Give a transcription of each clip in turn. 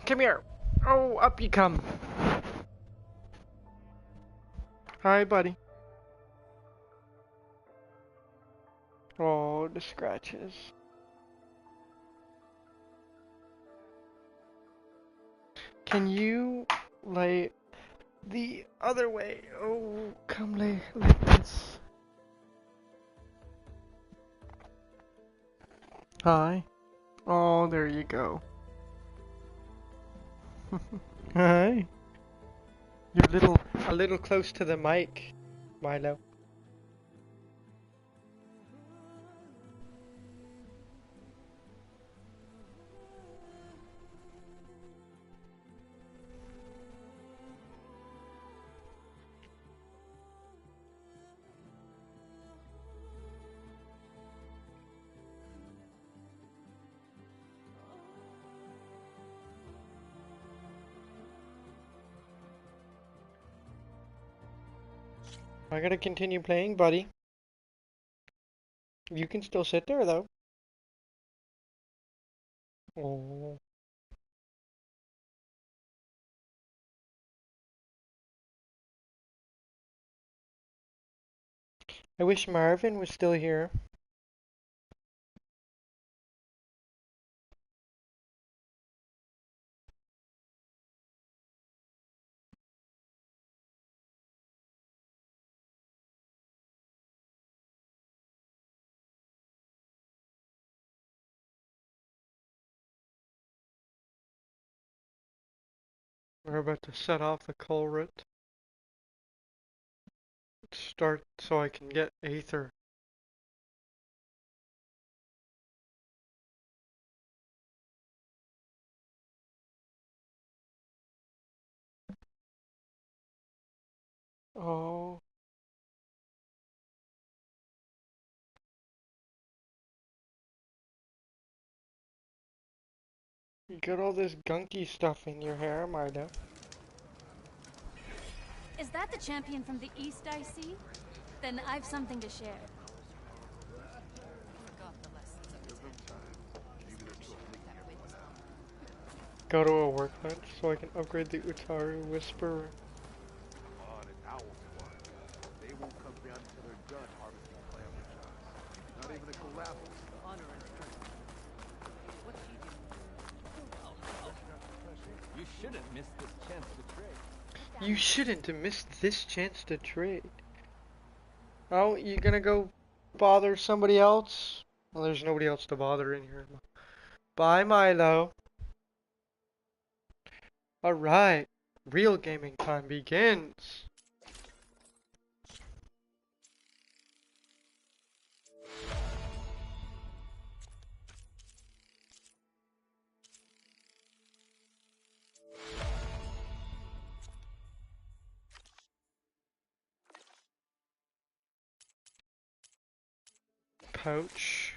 Come here. Oh, up you come. Hi, buddy. Oh, the scratches. Can you lay the other way? Oh, come lay like this. Hi. Oh, there you go. Hi. You're a little close to the mic, Milo. I gotta continue playing, buddy. You can still sit there, though. Oh. I wish Marvin was still here. We're about to set off the culvert. Start so I can get Aether. Oh. You got all this gunky stuff in your hair, Marta. Is that the champion from the East I see? Then I've something to share. Go to a workbench so I can upgrade the Utaru Whisperer. They won't come down until they're done harvesting clamor shots. Not even a collapse. Honor and strength. What's she doing? You shouldn't miss this chance to trade. You shouldn't have missed this chance to trade. Oh, you gonna go bother somebody else? Well, there's nobody else to bother in here. Bye, Milo. Alright, real gaming time begins. Pouch.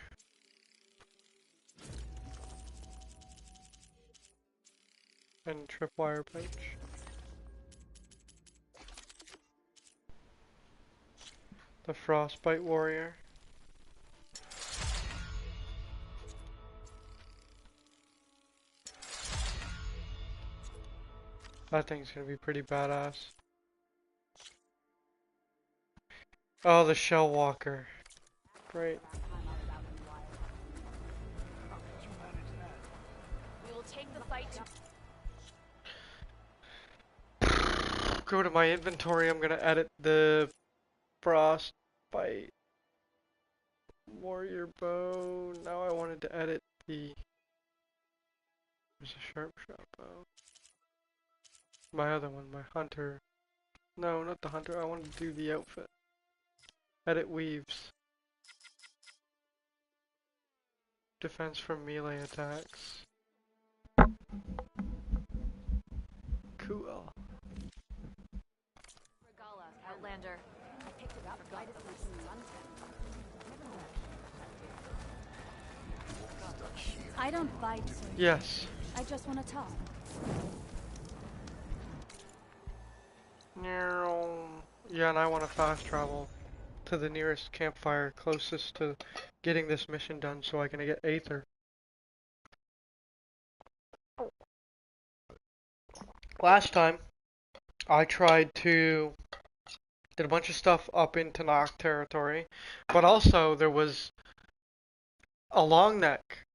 And tripwire pouch. The Frostbite Warrior. That thing's gonna be pretty badass. Oh, the Shell Walker. Great. We will take the fight to Go to my inventory, I'm gonna edit the Frostbite Warrior Bow. Now I wanted to edit the... There's a sharp shot bow. My other one, my hunter. No, not the hunter, I wanted to do the outfit. Edit weaves. Defense from melee attacks. Cool. Regala, Outlander. I picked it up right at the sunset. I don't fight, sir. Yes. I just want to talk. Yeah, and I want to fast travel to the nearest campfire closest to getting this mission done so I can get Aether. last time I tried to did a bunch of stuff up in Tanakh territory, but also there was a long neck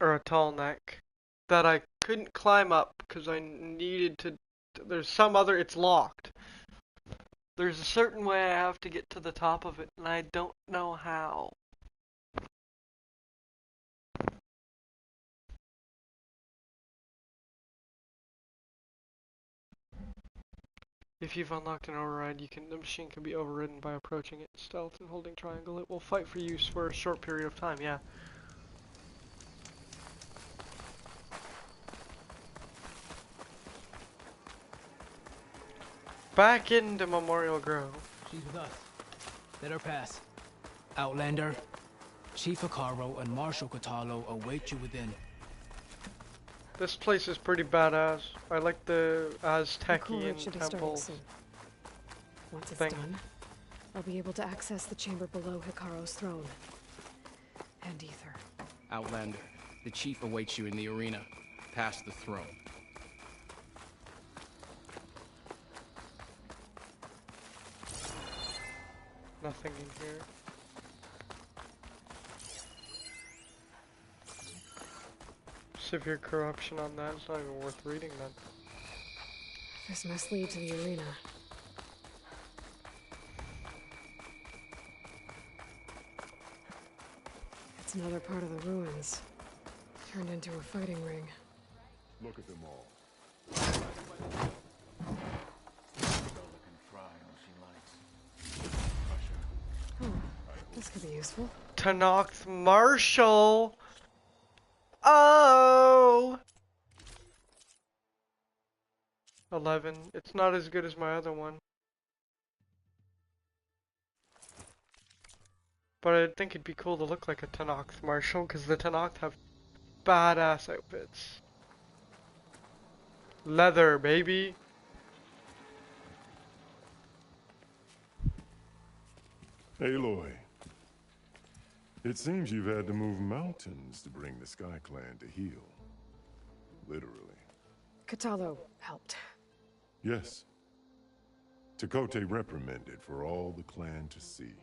or a tall neck that I couldn't climb up because I needed to. There's some other. It's locked. There's a certain way I have to get to the top of it, and I don't know how. If you've unlocked an override, the machine can be overridden by approaching it stealth and holding triangle. It will fight for use for a short period of time. Yeah. Back into Memorial Grove. She's with us. Let her pass. Outlander, Chief Hikaru and Marshal Katalo await you within. This place is pretty badass. I like the Aztecian should be temple starting soon. Once it's thing. done, I'll be able to access the chamber below Hikaru's throne. And Ether. Outlander, the chief awaits you in the arena, past the throne. Nothing in here. Severe corruption on that. It's not even worth reading then. This must lead to the arena. It's another part of the ruins. Turned into a fighting ring. Look at them all. Oh, this could be useful. Tanakh Marshal! Oh! 11. It's not as good as my other one. But I think it'd be cool to look like a Tanakh Marshal, because the Tanakh have badass outfits. Leather, baby! Aloy, it seems you've had to move mountains to bring the Sky Clan to heel. Literally. Katalo helped. Yes. Tekote reprimanded for all the clan to see.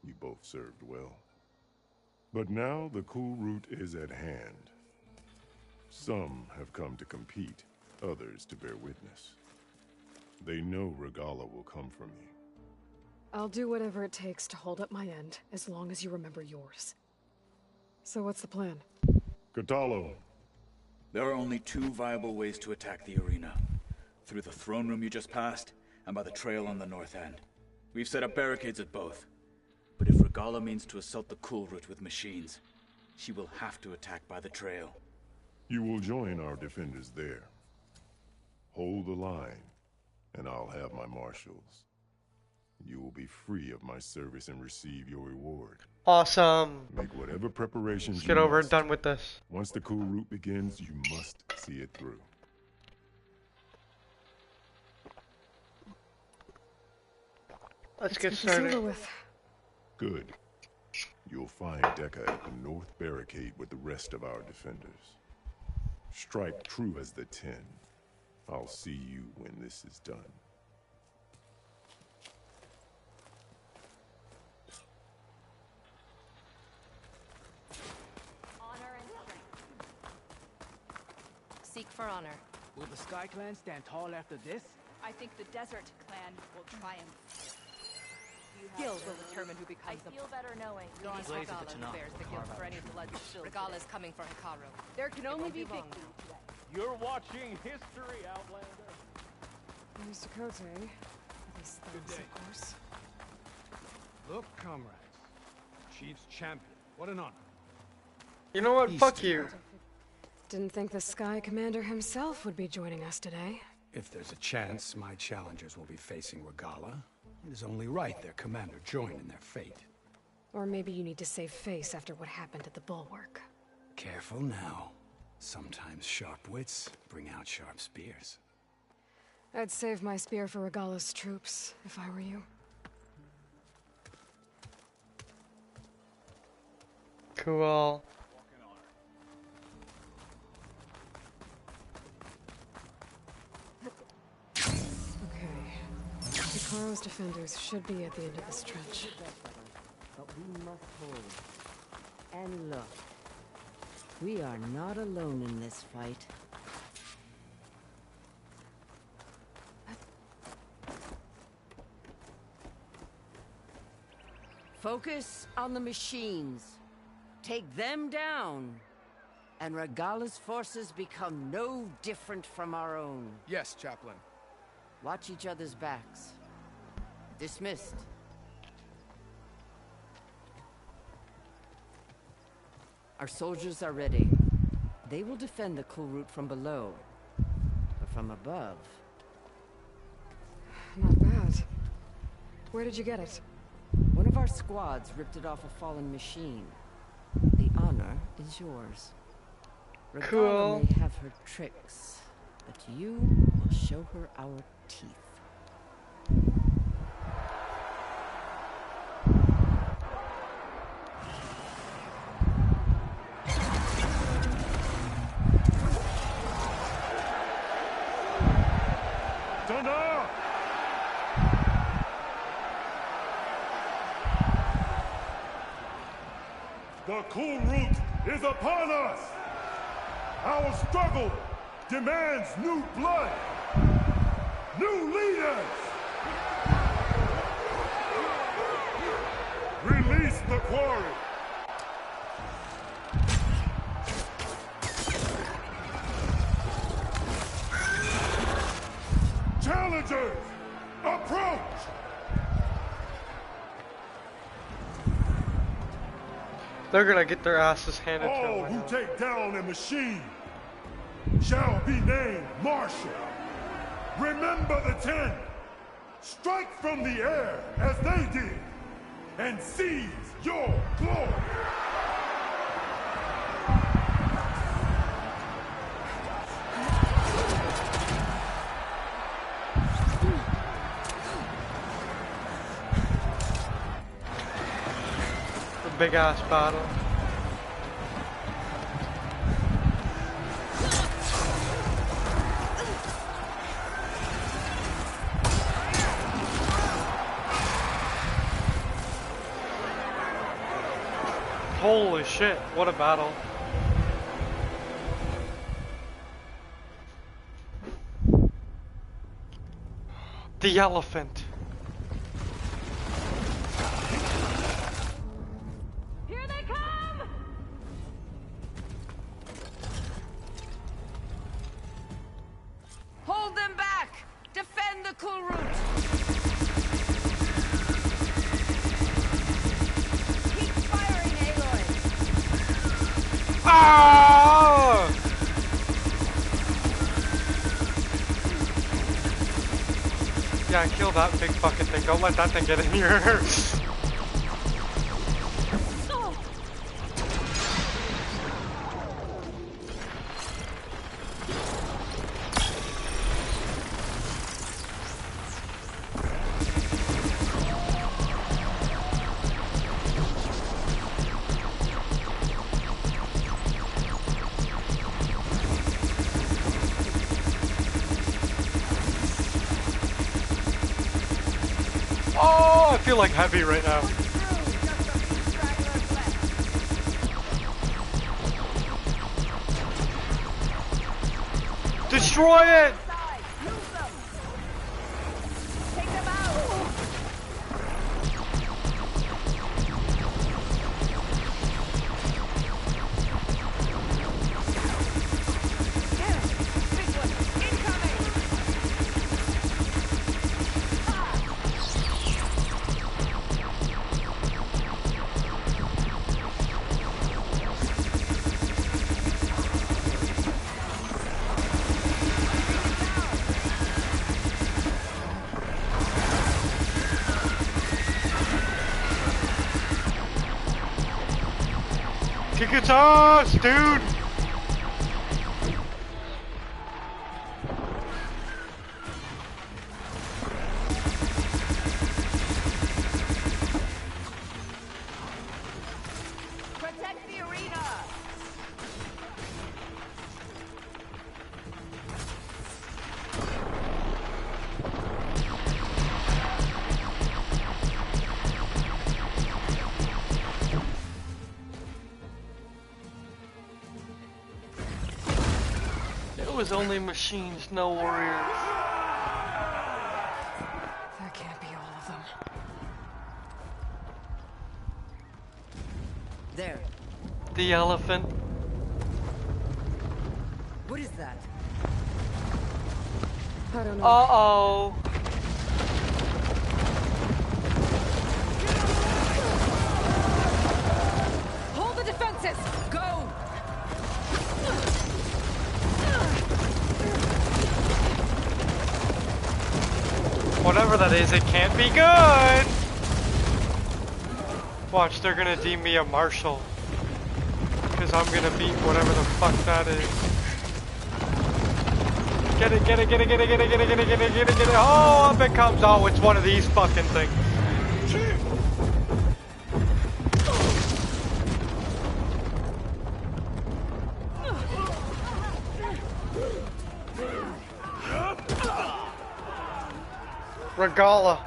You both served well. But now the cool route is at hand. Some have come to compete, others to bear witness. They know Regala will come for me. I'll do whatever it takes to hold up my end, as long as you remember yours. So what's the plan? Katalo. There are only two viable ways to attack the arena. Through the throne room you just passed, and by the trail on the north end. We've set up barricades at both. But if Regala means to assault the cool route with machines, she will have to attack by the trail. You will join our defenders there. Hold the line, and I'll have my marshals. You will be free of my service and receive your reward. Awesome! Make whatever preparations Let's you get over must. and done with this. Once the cool route begins, you must see it through. Let's get Get this over started. with. Good. You'll find Dekka at the north barricade with the rest of our defenders. Strike true as the 10. I'll see you when this is done. Honor and strength. Seek for honor. Will the Sky Clan stand tall after this? I think the Desert Clan will triumph. Guild will determine who becomes the feel better knowing. It is Regala who bears the guilt for any blood spilled. Regala is coming for Hikaru. There can only be long. victory today. You're watching history, Outlander. Mr. Kote. These things, of course. Look, comrades. Chief's champion. What an honor. You know what? Fuck you. Didn't think the Sky Commander himself would be joining us today. If there's a chance my challengers will be facing Regala, it is only right their commander join in their fate. Or maybe you need to save face after what happened at the Bulwark. Careful now. Sometimes sharp wits bring out sharp spears. I'd save my spear for Regala's troops, if I were you. Cool. Hikaru's defenders should be at the end of this trench. But we must hold. And look, we are not alone in this fight. Focus on the machines. Take them down. And Regala's forces become no different from our own. Yes, Chaplain. Watch each other's backs. Dismissed. Our soldiers are ready. They will defend the cool route from below. But from above... Not bad. Where did you get it? One of our squads ripped it off a fallen machine. The honor is yours. Regala Cool. may have her tricks, but you will show her our teeth. Dana! The cool route is upon us! Our struggle demands new blood! New leaders! Release the quarry! Challengers, approach! They're gonna get their asses handed to All them. who take down a machine shall be named Marshal. Remember the 10. Strike from the air as they did and seize your glory. Big ass battle. Holy shit, what a battle. The elephant. Here they come! Hold them back! Defend the cool route! Keep firing, Aloy! Ah! Yeah, kill that big fucking thing. Don't let that thing get in here. Oh, I feel like heavy right now. Destroy it! Take them out! Big one, incoming! Kick its ass, dude! Protect the arena! it was only machines, no warriors. That can't be all of them. There. The elephant. What is that? I don't know. Uh-oh. Hold the defenses! Go! Whatever that is, it can't be good! Watch, they're gonna deem me a marshal. Because I'm gonna beat whatever the fuck that is. Get it, get it, get it, get it, get it, get it, get it, get it, get it, get it. Oh, up it comes. Oh, it's one of these fucking things. Regala.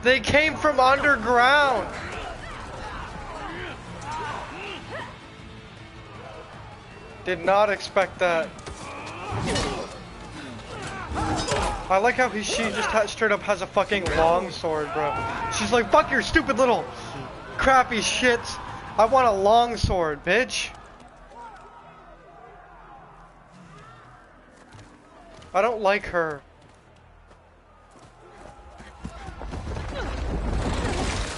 They came from underground. Did not expect that. I like how she just straight up has a fucking longsword, bro. She's like, fuck your stupid little crappy shits. I want a longsword, bitch. I don't like her.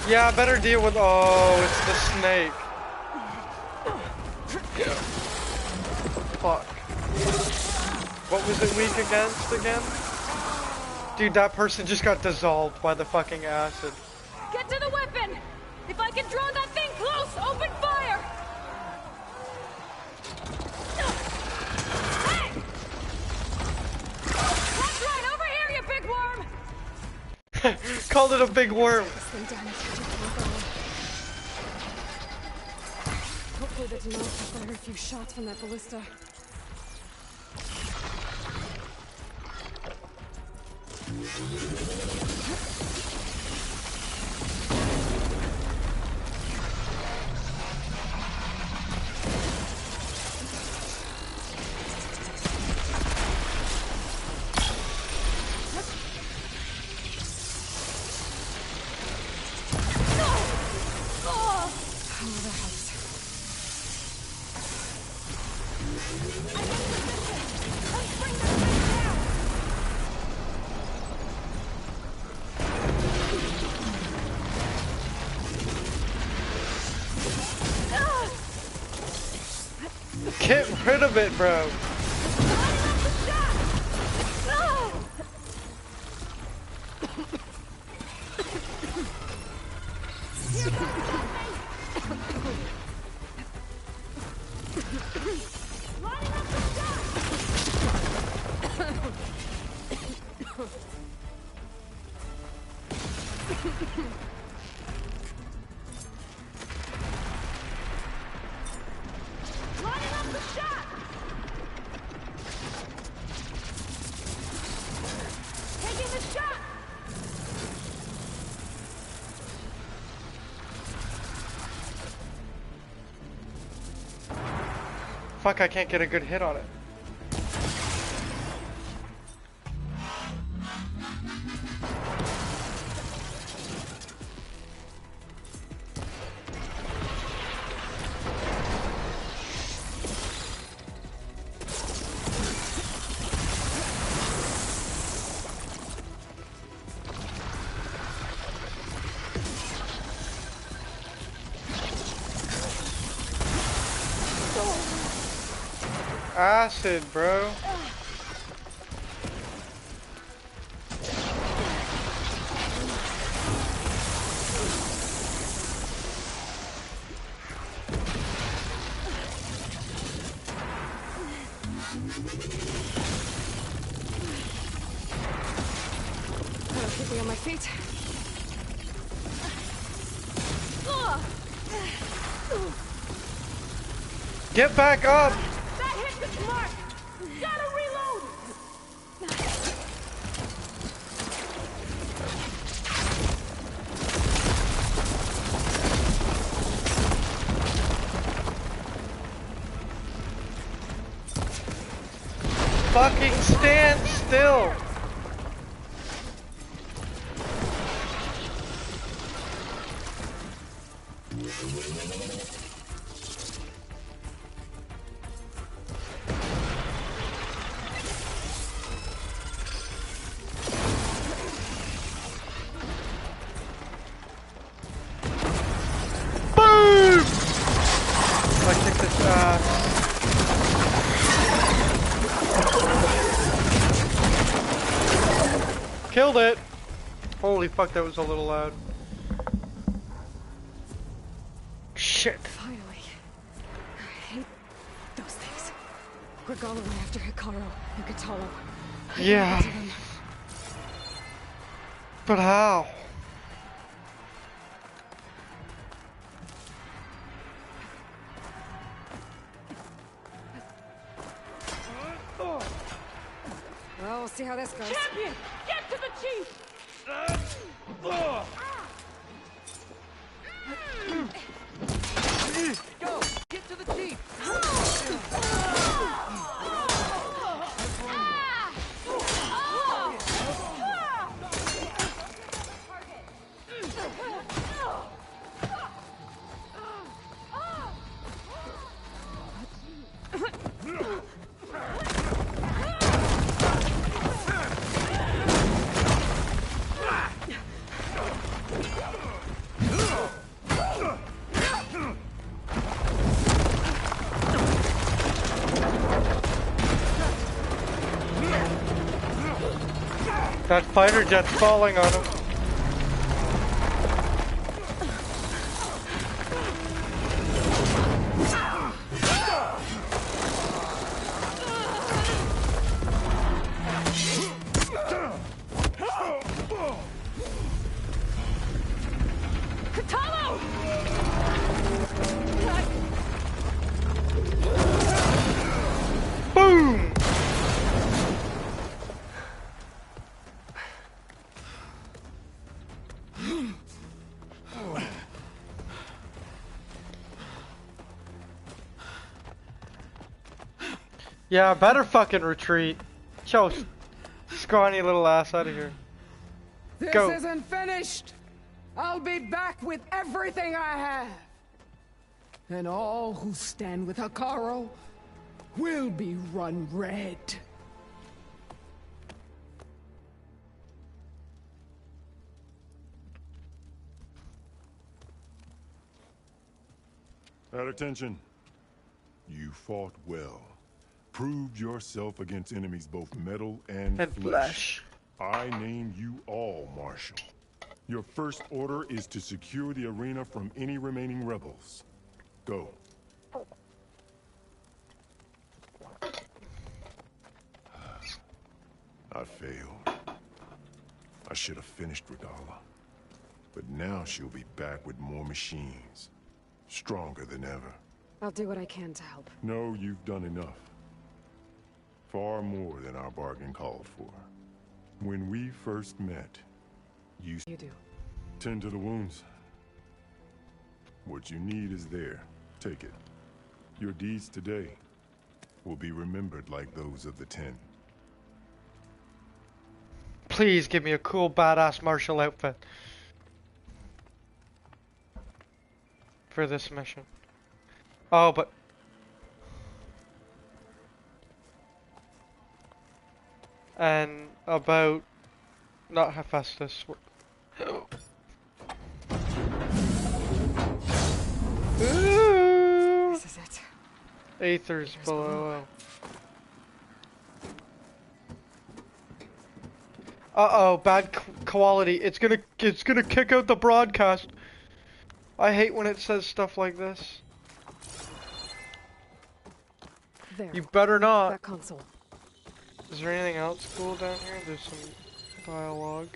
Yeah, I better deal with. Oh, it's the snake. Yeah. Fuck. What was it weak against again? Dude, that person just got dissolved by the fucking acid. Get to the weapon! If I can draw that thing close, open fire! Hey! That's right, over here, you big worm! Called it a big worm. Hopefully the Denali can fire a few shots from that ballista. Get rid of it, bro. Fuck, I can't get a good hit on it. Acid, bro. That'll keep me on my feet. Get back up! That hit the mark! Gotta reload! fucking stand still. Boom! I kicked his ass. Killed it! Holy fuck, that was a little loud. Shit. Finally. I hate those things. Regala went after Hikaru and Katalo. Yeah. But how? Well, we'll see how this goes. Champion! Get to the chief! Go! Get to the chief! That fighter jet's falling on him. Boom! Yeah, better fucking retreat. Yo, scrawny little ass out of here. This Go. isn't finished. I'll be back with everything I have. And all who stand with Hikaru will be run red. At attention. You fought well. Proved yourself against enemies both metal and flesh. I name you all Marshal. Your first order is to secure the arena from any remaining rebels. Go. I failed. I should have finished Regala. But now she'll be back with more machines. Stronger than ever. I'll do what I can to help. No, you've done enough. Far more than our bargain called for. When we first met, you do. Tend to the wounds. What you need is there. Take it. Your deeds today will be remembered like those of the 10. Please give me a cool, badass martial outfit for this mission. Oh, but and about not Hephaestus. This is it. Aether's below. Uh-oh, bad quality. It's gonna kick out the broadcast. I hate when it says stuff like this. There. You better not. That console. Is there anything else cool down here? There's some dialogue.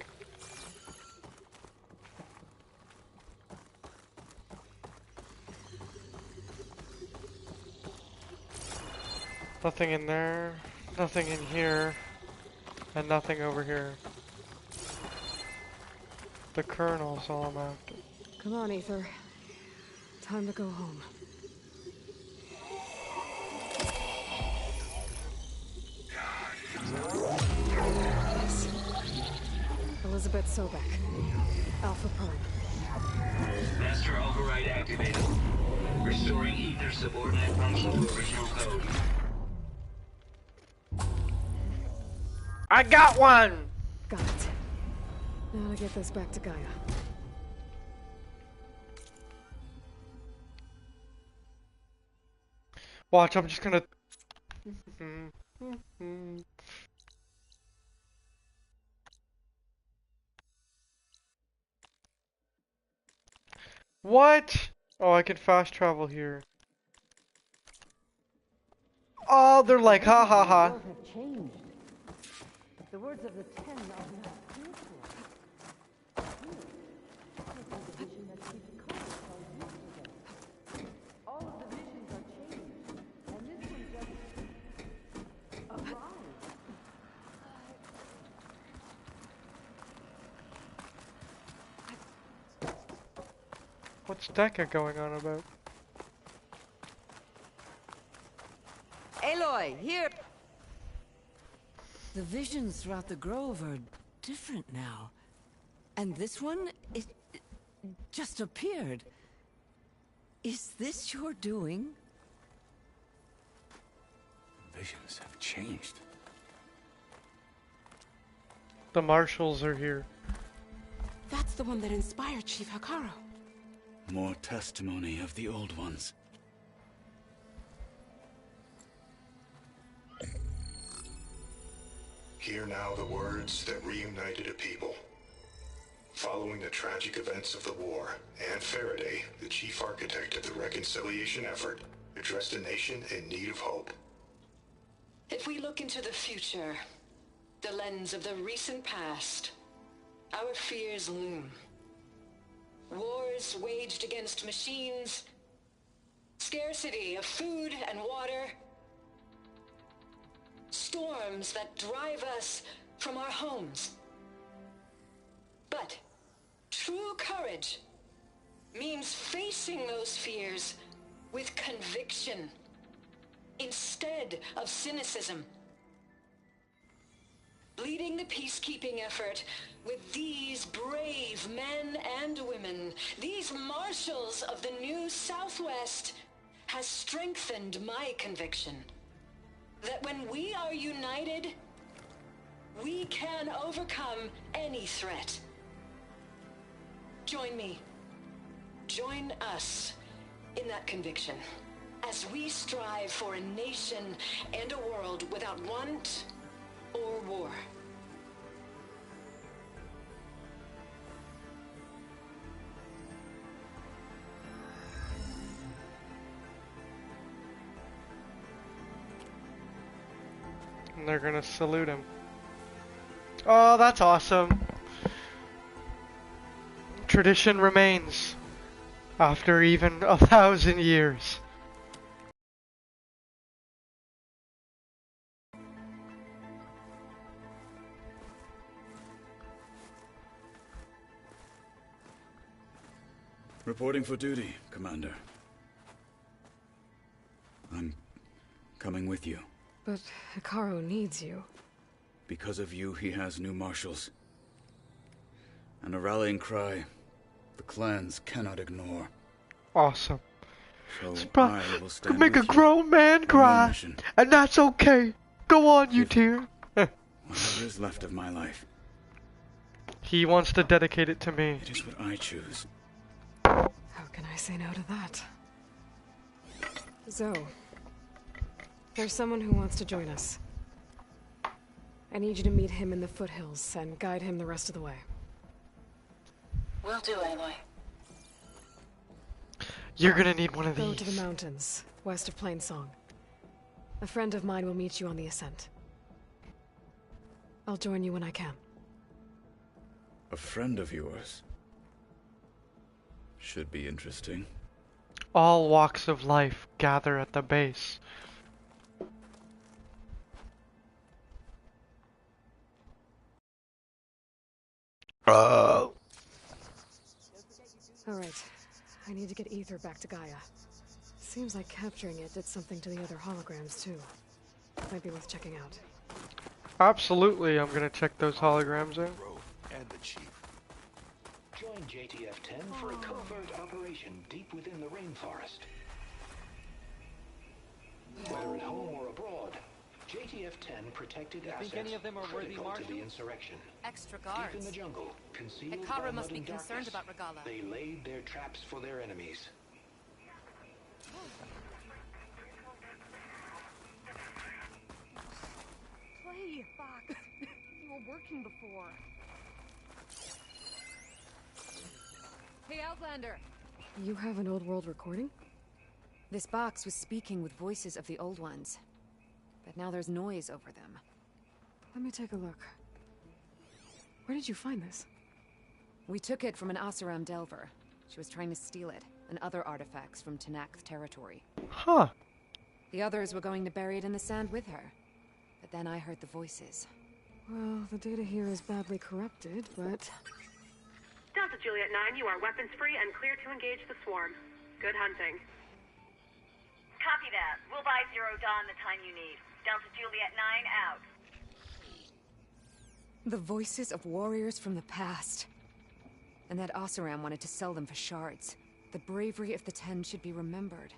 Nothing in there, nothing in here, and nothing over here. The Colonel's all I'm after. Come on, Aether. Time to go home. God. Elizabeth Sobek. Alpha Prime. Master override activated. Restoring ether subordinate function to original code. I got one! Got it. Now to get this back to Gaia. Watch, I'm just gonna... What? Oh, I can fast travel here. Oh, they're like, ha ha ha. The world have changed. The words of the Ten are not fearful. All of the visions are changed, and this one just arrived. What's Deca going on about? Aloy, here! The visions throughout the grove are different now. And this one, it just appeared. Is this your doing? Visions have changed. The marshals are here. That's the one that inspired Chief Hakaro. More testimony of the old ones. Hear now the words that reunited a people. Following the tragic events of the war, Anne Faraday, the chief architect of the reconciliation effort, addressed a nation in need of hope. If we look into the future, the lens of the recent past, our fears loom. Wars waged against machines, scarcity of food and water, storms that drive us from our homes. But true courage means facing those fears with conviction instead of cynicism. Leading the peacekeeping effort with these brave men and women, these marshals of the new Southwest, has strengthened my conviction that when we are united, we can overcome any threat. Join me. Join us in that conviction as we strive for a nation and a world without want or war. And they're gonna salute him. Oh, that's awesome. Tradition remains after even 1,000 years. Reporting for duty, Commander. I'm coming with you. But Hikaru needs you. Because of you, he has new marshals. And a rallying cry the clans cannot ignore. Awesome. So I will stand make with a grown man cry, and that's okay. Go on, you two. Whatever is left of my life. He wants to dedicate it to me. It is what I choose. How can I say no to that? Zoe, there's someone who wants to join us. I need you to meet him in the foothills and guide him the rest of the way. Will do, Aloy. You're gonna need one of these. Go to the mountains, west of Plainsong. A friend of mine will meet you on the ascent. I'll join you when I can. A friend of yours? Should be interesting. All walks of life gather at the base. Alright, I need to get Ether back to Gaia. Seems like capturing it did something to the other holograms too. Might be worth checking out. Absolutely, I'm gonna check those holograms out. and the chief. Join JTF-10 for a covert operation deep within the rainforest. Whether at home or abroad, JTF-10 protected assets any of them are worthy critical to marshals? the insurrection. Extra Deep in guards. the jungle, concealed Hekara by must mud be and concerned darkness, about Regala. they laid their traps for their enemies. Play, Fox. You were working before. Hey, Outlander! You have an old world recording? This box was speaking with voices of the old ones. But now there's noise over them. Let me take a look. Where did you find this? We took it from an Oseram Delver. She was trying to steal it, and other artifacts from Tenakth territory. Huh. The others were going to bury it in the sand with her. But then I heard the voices. Well, the data here is badly corrupted, but... Delta Juliet 9, you are weapons free and clear to engage the swarm. Good hunting. Copy that. We'll buy Zero Dawn the time you need. Delta Juliet 9 out. The voices of warriors from the past. And that Oseram wanted to sell them for shards. The bravery of the 10 should be remembered.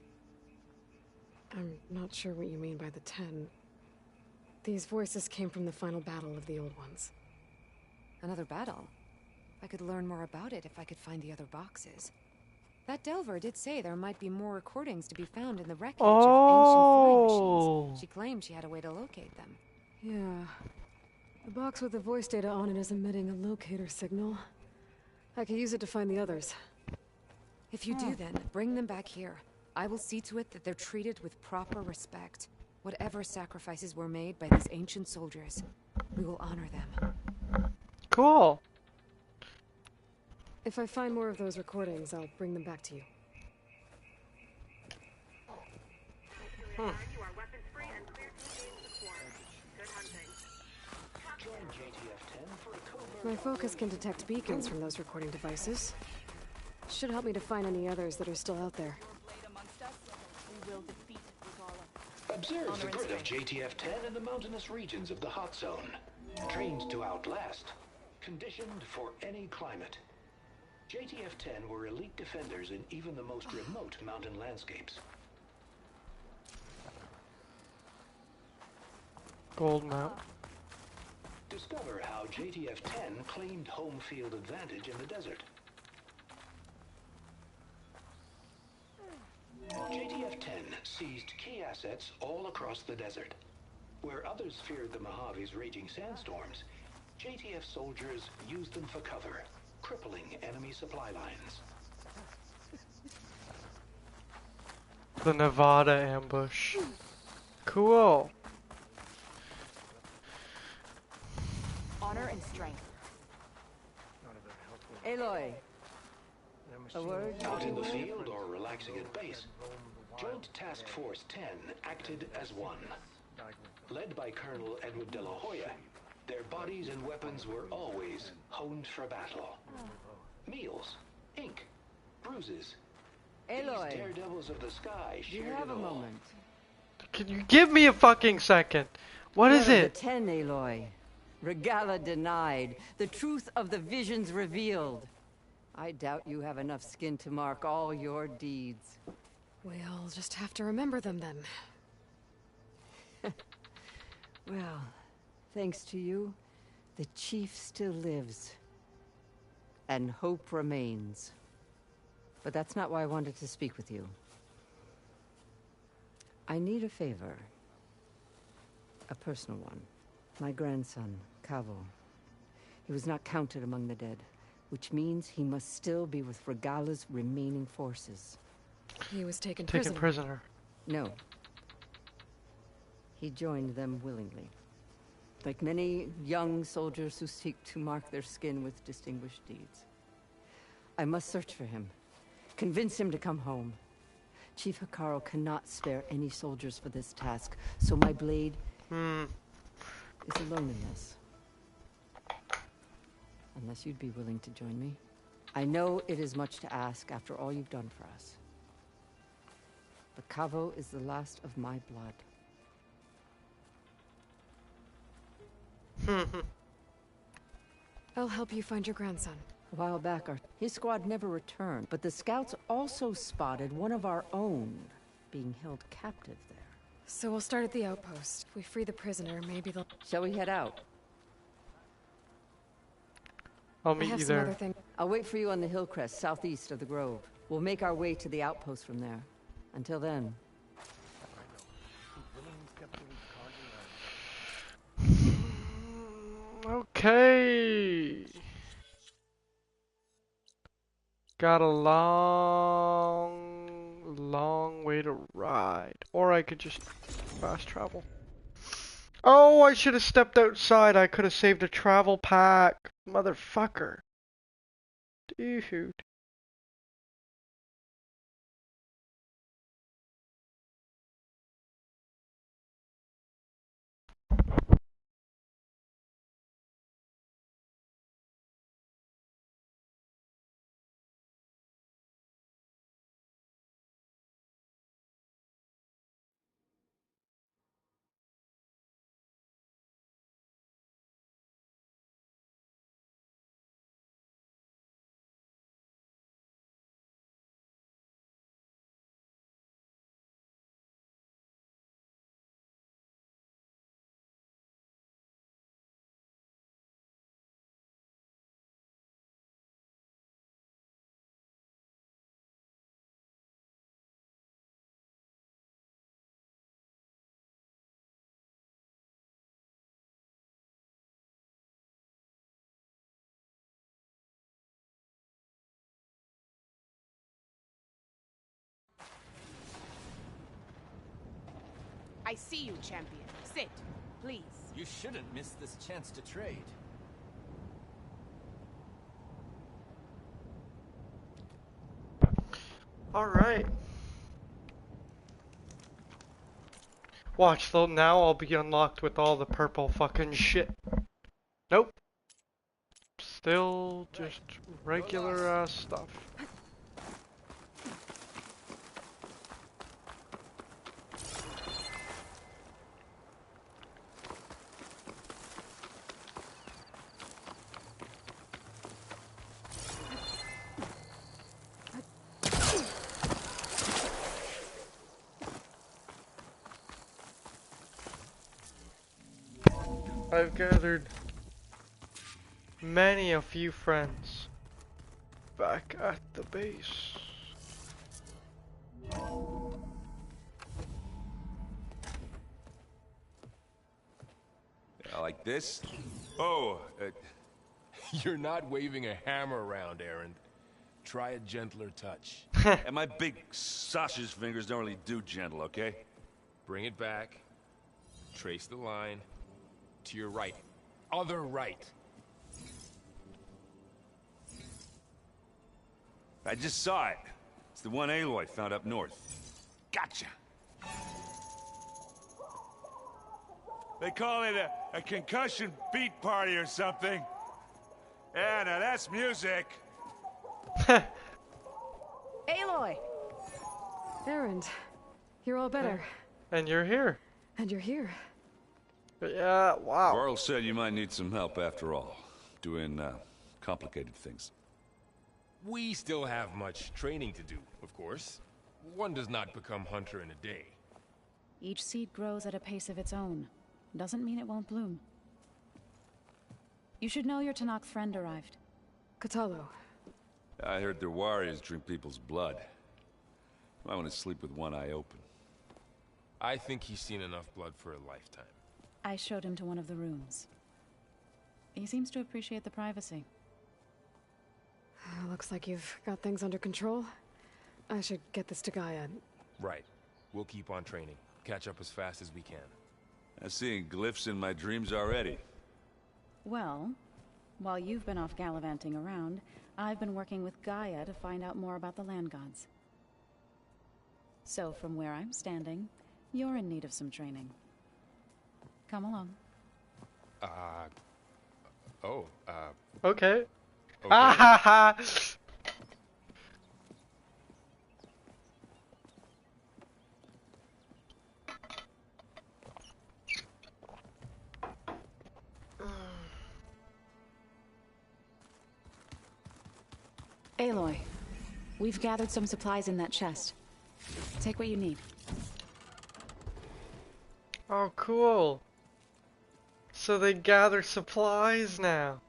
I'm not sure what you mean by the 10. These voices came from the final battle of the Old Ones. Another battle? I could learn more about it if I could find the other boxes. That Delver did say there might be more recordings to be found in the wreckage of ancient flying machines. She claimed she had a way to locate them. Yeah. The box with the voice data on it is emitting a locator signal. I could use it to find the others. If you do then, bring them back here. I will see to it that they're treated with proper respect. Whatever sacrifices were made by these ancient soldiers, we will honor them. Cool. If I find more of those recordings, I'll bring them back to you. You are weapons free and clear to engage the swarm. Good hunting. Join JTF-10 for a covert My focus can detect beacons from those recording devices. Should help me to find any others that are still out there. Observe the grid of JTF-10 in the mountainous regions of the hot zone. Trained to outlast. Conditioned for any climate. JTF-10 were elite defenders in even the most remote mountain landscapes. Gold map. Discover how JTF-10 claimed home field advantage in the desert. JTF-10 seized key assets all across the desert. Where others feared the Mojave's raging sandstorms, JTF soldiers used them for cover, crippling enemy supply lines. The Nevada ambush. Cool. Honor and strength. Aloy. A word? Out in the field or relaxing at base, Joint Task Force 10 acted as one. Led by Colonel Edward de la Hoya, their bodies and weapons were always honed for battle. Meals, ink, bruises. Aloy. These daredevils of the sky Do you shared have it a all. moment? Can you give me a fucking second? What is Where are it? The 10, Aloy. Regala denied. The truth of the visions revealed. I doubt you have enough skin to mark all your deeds. We'll just have to remember them then. Well, thanks to you, the chief still lives. And hope remains. But that's not why I wanted to speak with you. I need a favor. A personal one. My grandson, Cavo. He was not counted among the dead, which means he must still be with Regala's remaining forces. He was taken prisoner. No. He joined them willingly. Like many young soldiers who seek to mark their skin with distinguished deeds. I must search for him. Convince him to come home. Chief Hekaro cannot spare any soldiers for this task, so my blade is alone in this. Unless you'd be willing to join me. I know it is much to ask after all you've done for us. But Cavo is the last of my blood. I'll help you find your grandson. A while back, his squad never returned, but the scouts also spotted one of our own being held captive there. So we'll start at the outpost. If we free the prisoner, maybe they'll... Shall we head out? I'll meet you there. I'll wait for you on the hill crest, southeast of the grove. We'll make our way to the outpost from there. Until then... Okay. Got a long way to ride. Or I could just fast travel. Oh, I should have stepped outside. I could have saved a travel pack. Motherfucker. Dude. I see you, champion. Sit, please. You shouldn't miss this chance to trade. Alright. Watch, though, now I'll be unlocked with all the purple fucking shit. Nope. Still just regular ass stuff. I've gathered many a few friends back at the base. Yeah, like this? Oh, you're not waving a hammer around, Aaron. Try a gentler touch. And my big sausage fingers don't really do gentle, okay? Bring it back. Trace the line. To your right. Other right. I just saw it. It's the one Aloy found up north. Gotcha. They call it a concussion beat party or something. Yeah, now that's music. Aloy! Erend, you're all better. And you're here. And you're here. Yeah, wow. Varl said you might need some help after all. Doing, complicated things. We still have much training to do, of course. One does not become hunter in a day. Each seed grows at a pace of its own. Doesn't mean it won't bloom. You should know your Tanakh friend arrived. Katalo. I heard their warriors drink people's blood. I want to sleep with one eye open. I think he's seen enough blood for a lifetime. I showed him to one of the rooms. He seems to appreciate the privacy. Looks like you've got things under control. I should get this to Gaia. Right. We'll keep on training. Catch up as fast as we can. I'm seeing glyphs in my dreams already. Well, while you've been off gallivanting around, I've been working with Gaia to find out more about the land gods. So from where I'm standing, you're in need of some training. Come along. Okay. Okay. Ah ha ha! Aloy, we've gathered some supplies in that chest. Take what you need. Oh, cool. So they gather supplies now.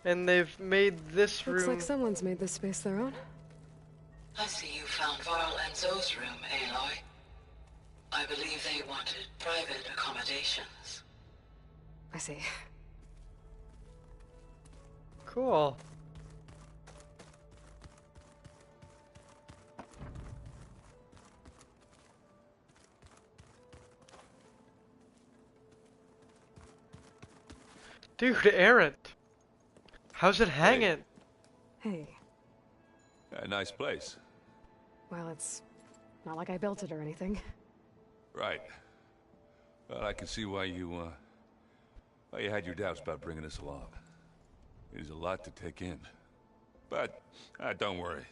And they've made this room... Looks like someone's made this space their own. I see you found Varl and Zoe's room, Aloy. I believe they wanted private accommodations. I see. Cool. Dude, Aaron. How's it hanging? Hey. A nice place. Well, it's not like I built it or anything. Right. Well, I can see why you had your doubts about bringing us along. It is a lot to take in. But, don't worry.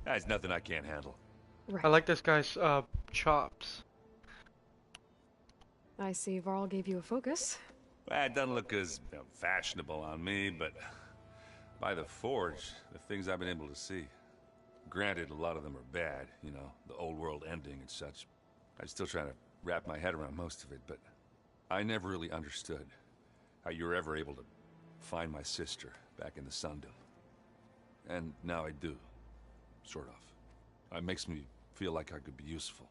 That's nothing I can't handle. Right. I like this guy's, chops. I see Varl gave you a focus. Well, it doesn't look as fashionable on me, but by the Forge, the things I've been able to see. Granted, a lot of them are bad, you know, the old world ending and such. I'm still trying to wrap my head around most of it, but I never really understood how you were ever able to find my sister back in the Sundom. And now I do, sort of. It makes me feel like I could be useful,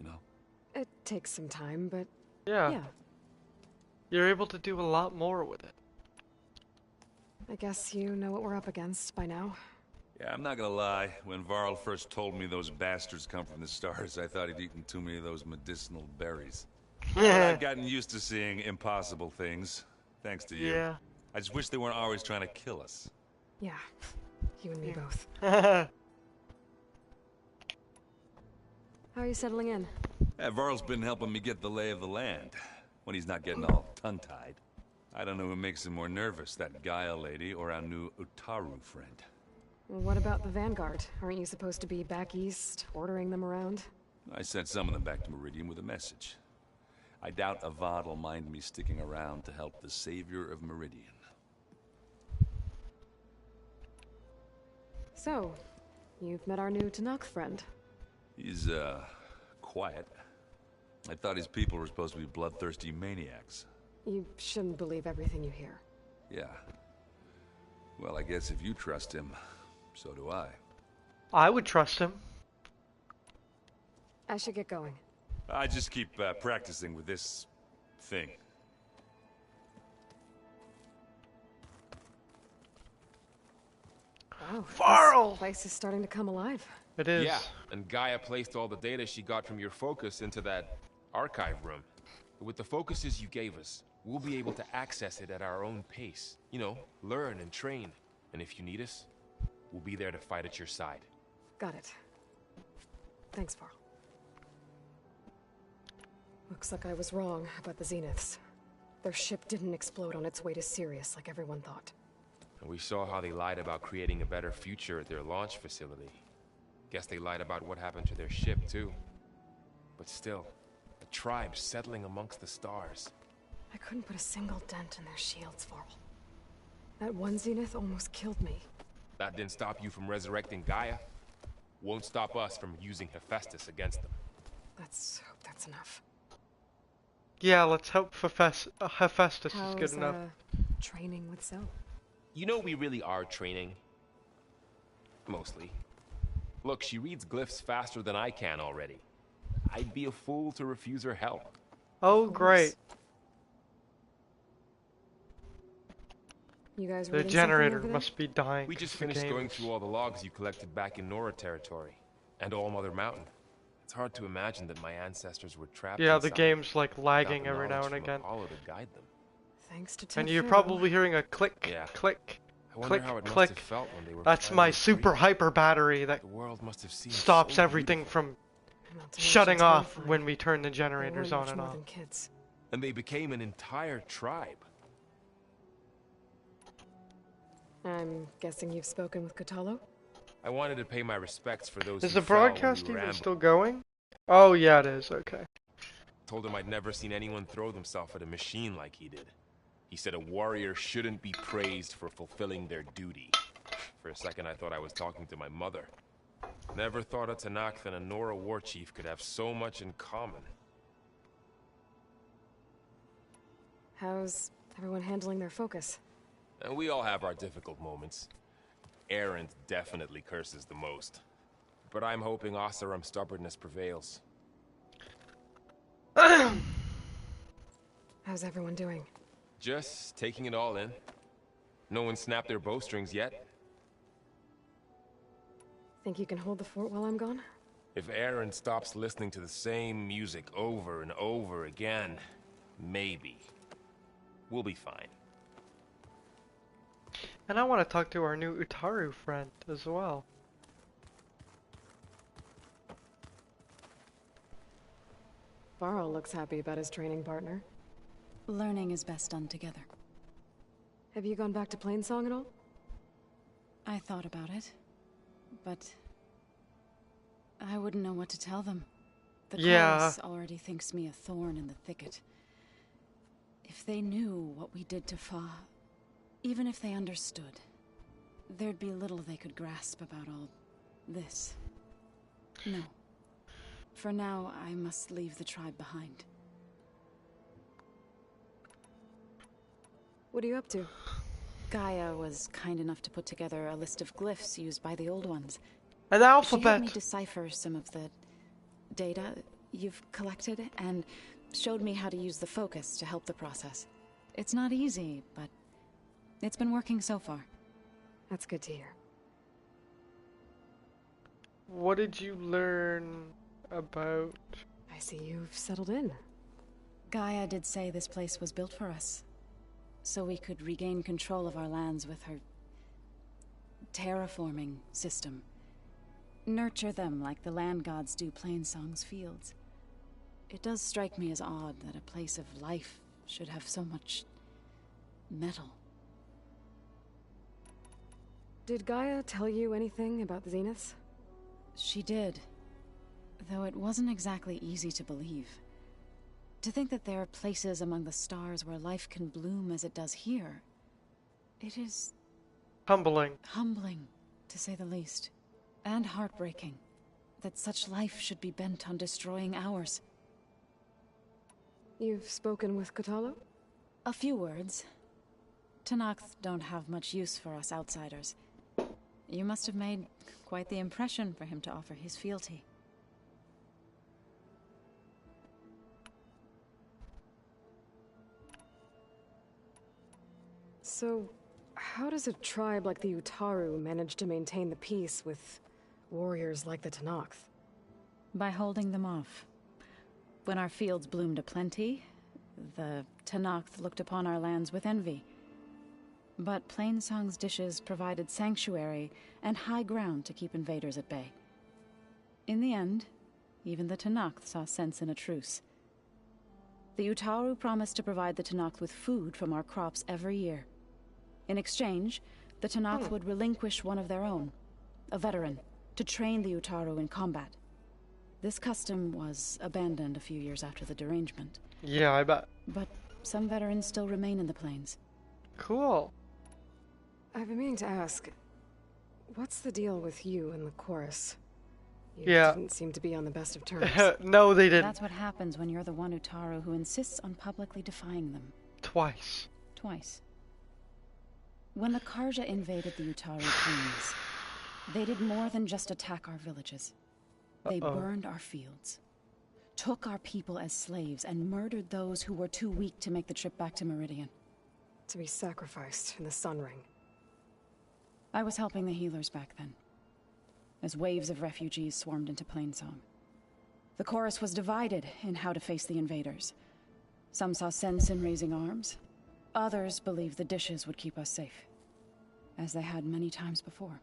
you know? It takes some time, but yeah. You're able to do a lot more with it. I guess you know what we're up against by now. Yeah, I'm not gonna lie. When Varl first told me those bastards come from the stars, I thought he'd eaten too many of those medicinal berries. But I've gotten used to seeing impossible things, thanks to you. Yeah. I just wish they weren't always trying to kill us. Yeah, you and me both. Yeah. How are you settling in? Varl's been helping me get the lay of the land, when he's not getting all tongue-tied. I don't know who makes him more nervous, that Gaia lady or our new Utaru friend. Well, what about the Vanguard? Aren't you supposed to be back east, ordering them around? I sent some of them back to Meridian with a message. I doubt Avad will mind me sticking around to help the savior of Meridian. So, you've met our new Tanakh friend. He's, quiet. I thought his people were supposed to be bloodthirsty maniacs. You shouldn't believe everything you hear. Yeah. Well, I guess if you trust him, so do I. I would trust him. I should get going. I just keep practicing with this thing. Wow, Varl! this place is starting to come alive. It is. Yeah, and Gaia placed all the data she got from your focus into that archive room. With the focuses you gave us, we'll be able to access it at our own pace. You know, learn and train. And if you need us, we'll be there to fight at your side. Got it. Thanks, Varl. Looks like I was wrong about the Zeniths. Their ship didn't explode on its way to Sirius like everyone thought. And we saw how they lied about creating a better future at their launch facility. Guess they lied about what happened to their ship, too. But still, a tribe settling amongst the stars. I couldn't put a single dent in their shields, Varl. That one Zenith almost killed me. That didn't stop you from resurrecting Gaia. Won't stop us from using Hephaestus against them. Let's hope that's enough. Yeah, let's hope Hephaestus is good enough. Training with Zoe? You know we really are training. Mostly. Look, she reads glyphs faster than I can already. I'd be a fool to refuse her help. Oh, great. You guys the generator must be dying. We just finished going through all the logs you collected back in Nora territory. And All Mother Mountain. It's hard to imagine that my ancestors were trapped Yeah, the inside game's like lagging every now and again. To guide them. Thanks to and you're probably hearing a click, click, click, click. That's my super hyper battery that stops everything from shutting off when we turn the generators on and off. And they became an entire tribe. I'm guessing you've spoken with Kotallo? I wanted to pay my respects for those Is the broadcast even still going? Oh, yeah, it is. Okay. Told him I'd never seen anyone throw themselves at a machine like he did. He said a warrior shouldn't be praised for fulfilling their duty. For a second, I thought I was talking to my mother. Never thought a Tanakh and a Nora war chief could have so much in common. How's everyone handling their focus? And we all have our difficult moments. Erend definitely curses the most. But I'm hoping Oseram's stubbornness prevails. How's everyone doing? Just taking it all in. No one snapped their bowstrings yet. Think you can hold the fort while I'm gone? If Erend stops listening to the same music over and over again, maybe. We'll be fine. And I want to talk to our new Utaru friend as well. Varl looks happy about his training partner. Learning is best done together. Have you gone back to Plainsong at all? I thought about it, but I wouldn't know what to tell them. The chorus already thinks me a thorn in the thicket. If they knew what we did to Fa, even if they understood, there'd be little they could grasp about all this. No. For now, I must leave the tribe behind. What are you up to? Gaia was kind enough to put together a list of glyphs used by the old ones. An alphabet! She helped me decipher some of the data you've collected, and showed me how to use the focus to help the process. It's not easy, but it's been working so far. That's good to hear. What did you learn about? I see you've settled in. Gaia did say this place was built for us, so we could regain control of our lands with her terraforming system. Nurture them like the land gods do Plainsong's fields. It does strike me as odd that a place of life should have so much metal. Did Gaia tell you anything about the Zeniths? She did, though it wasn't exactly easy to believe. To think that there are places among the stars where life can bloom as it does here, it is humbling. Humbling, to say the least. And heartbreaking, that such life should be bent on destroying ours. You've spoken with Kotallo? A few words. Tanakh don't have much use for us outsiders. You must have made quite the impression for him to offer his fealty. So, how does a tribe like the Utaru manage to maintain the peace with warriors like the Tanakh? By holding them off. When our fields bloomed aplenty, the Tanakh looked upon our lands with envy. But Plainsong's dishes provided sanctuary and high ground to keep invaders at bay. In the end, even the Tanakh saw sense in a truce. The Utaru promised to provide the Tanakh with food from our crops every year. In exchange, the Tanakh would relinquish one of their own, a veteran, to train the Utaru in combat. This custom was abandoned a few years after the derangement. Yeah, I bet. But some veterans still remain in the plains. Cool. I've been meaning to ask, what's the deal with you and the chorus? You didn't seem to be on the best of terms. No, they didn't. That's what happens when you're the one Utaru who insists on publicly defying them. Twice. When the Karja invaded the Utaru plains, they did more than just attack our villages. They burned our fields, took our people as slaves, and murdered those who were too weak to make the trip back to Meridian. To be sacrificed in the Sun Ring. I was helping the healers back then, as waves of refugees swarmed into Plainsong. The chorus was divided in how to face the invaders. Some saw sense in raising arms. Others believed the dishes would keep us safe, as they had many times before.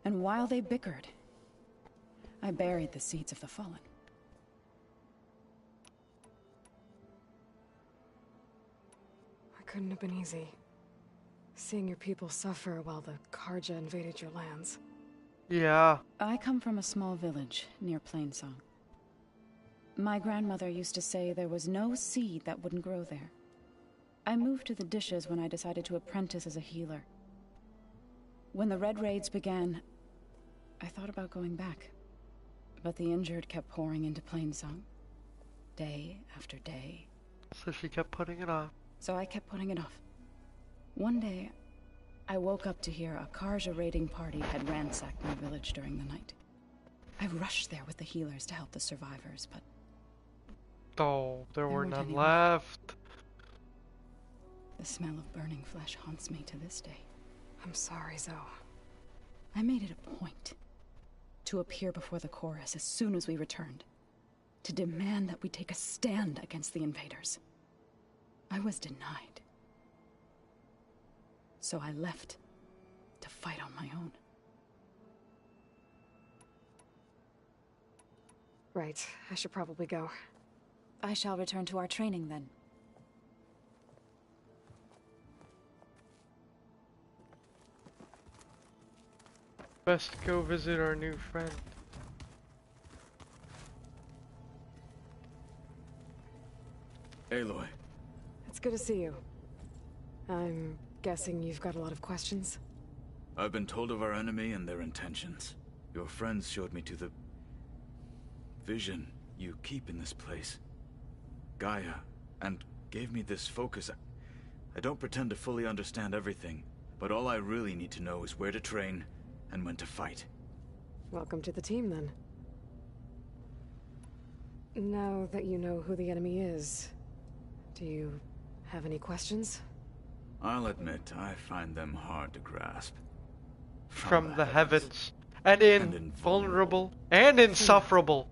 And while they bickered, I buried the seeds of the fallen. It couldn't have been easy. Seeing your people suffer while the Karja invaded your lands. Yeah. I come from a small village near Plainsong. My grandmother used to say there was no seed that wouldn't grow there. I moved to the dishes when I decided to apprentice as a healer. When the Red Raids began, I thought about going back. But the injured kept pouring into Plainsong. Day after day. So she kept putting it off. So I kept putting it off. One day, I woke up to hear a Karja raiding party had ransacked my village during the night. I rushed there with the healers to help the survivors, but... Oh, there were weren't none any left. The smell of burning flesh haunts me to this day. I'm sorry, Zoe. I made it a point to appear before the chorus as soon as we returned, to demand that we take a stand against the invaders. I was denied. So I left to fight on my own. Right, I should probably go. I shall return to our training then. Best go visit our new friend. Aloy. It's good to see you. I'm guessing you've got a lot of questions? I've been told of our enemy and their intentions. Your friends showed me to the vision you keep in this place, Gaia, and gave me this focus. I don't pretend to fully understand everything, but all I really need to know is where to train and when to fight. Welcome to the team, then. Now that you know who the enemy is, do you have any questions? I'll admit, I find them hard to grasp. From the heavens. And invulnerable. And insufferable.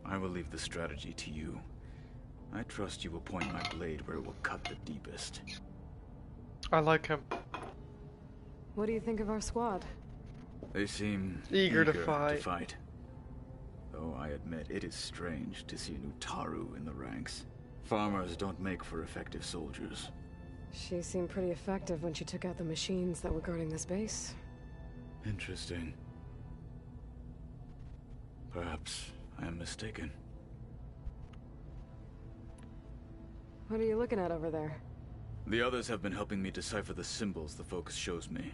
I will leave the strategy to you. I trust you will point my blade where it will cut the deepest. I like him. What do you think of our squad? They seem eager to fight. Though I admit it is strange to see a new Taru in the ranks. Farmers don't make for effective soldiers. She seemed pretty effective when she took out the machines that were guarding this base. Interesting. Perhaps I am mistaken. What are you looking at over there? The others have been helping me decipher the symbols the focus shows me.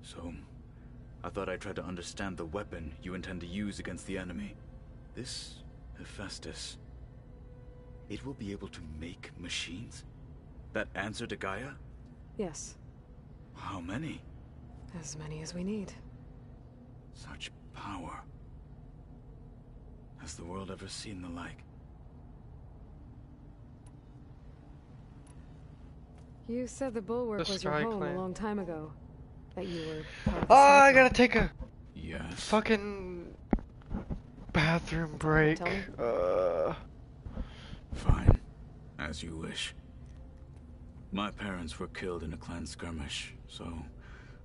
So, I thought I'd try to understand the weapon you intend to use against the enemy. This Hephaestus, it will be able to make machines? That answer to Gaia? Yes. How many? As many as we need. Such power. Has the world ever seen the like? You said the Bulwark was your home a long time ago. That you were part of the I gotta take a yes. fucking bathroom break. Fine. As you wish. My parents were killed in a clan skirmish, so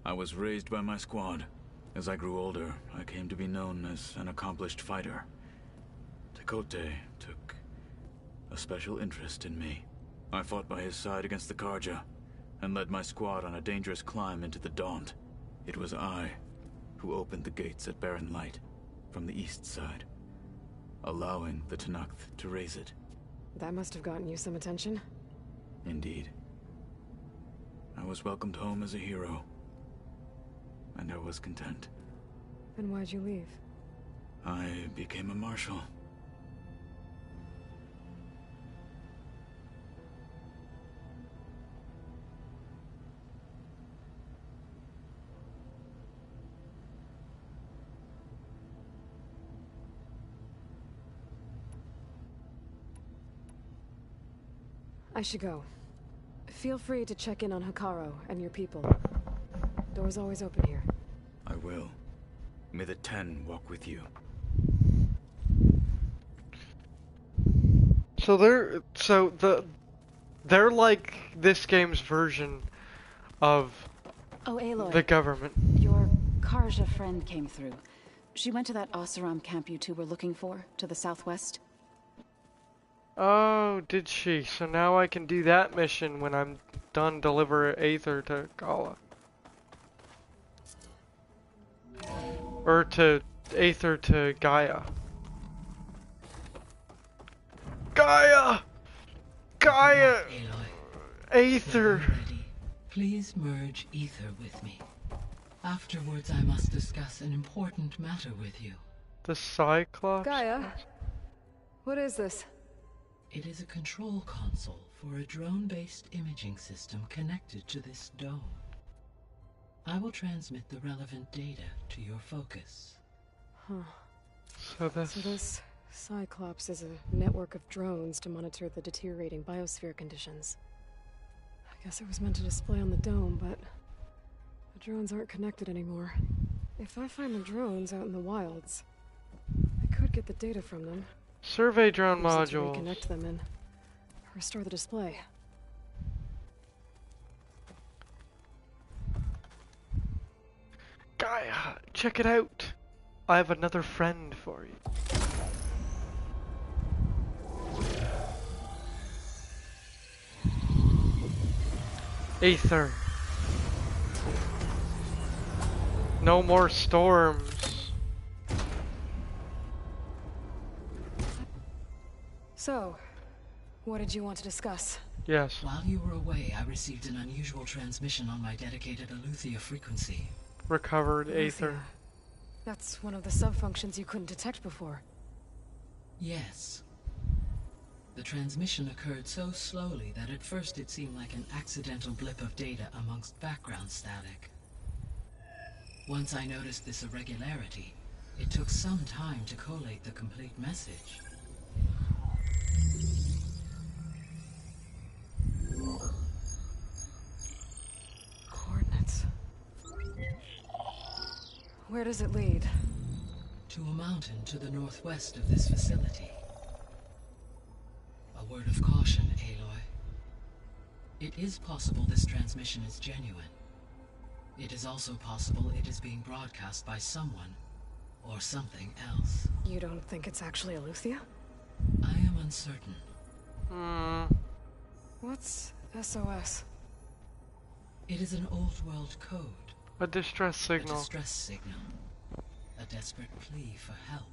I was raised by my squad. As I grew older, I came to be known as an accomplished fighter. Tekote took a special interest in me. I fought by his side against the Karja, and led my squad on a dangerous climb into the Daunt. It was I who opened the gates at Barren Light from the east side, allowing the Tenakth to raise it. That must have gotten you some attention. Indeed. I was welcomed home as a hero, and I was content. Then why'd you leave? I became a marshal. I should go. Feel free to check in on Hikaro and your people. Door's always open here. I will. May the 10 walk with you. So they're like this game's version of Oh, Aloy. the government. Your Karja friend came through. She went to that Oseram camp you two were looking for, to the southwest. Oh, did she? So now I can do that mission when I'm done deliver Aether to Gala. Or to Aether to Gaia. Gaia! Gaia! Aether. When you're ready, please merge ether with me. Afterwards, I must discuss an important matter with you. The Cyclops? Gaia, what is this? It is a control console for a drone-based imaging system connected to this dome. I will transmit the relevant data to your focus. Huh. So this Cyclops is a network of drones to monitor the deteriorating biosphere conditions. I guess it was meant to display on the dome, but the drones aren't connected anymore. If I find the drones out in the wilds, I could get the data from them. Survey drone Use it to modules. reconnect them and restore the display. Gaia, check it out. I have another friend for you. Aether. No more storms. So, what did you want to discuss? Yes. While you were away, I received an unusual transmission on my dedicated Aletheia frequency. Recovered Aether. That's one of the sub-functions you couldn't detect before. Yes. The transmission occurred so slowly that at first it seemed like an accidental blip of data amongst background static. Once I noticed this irregularity, it took some time to collate the complete message. Coordinates. Where does it lead? To a mountain to the northwest of this facility. A word of caution, Aloy. It is possible this transmission is genuine. It is also possible it is being broadcast by someone or something else. You don't think it's actually Aletheia? I am uncertain. What's SOS? It is an old world code. A distress signal. A distress signal. A desperate plea for help.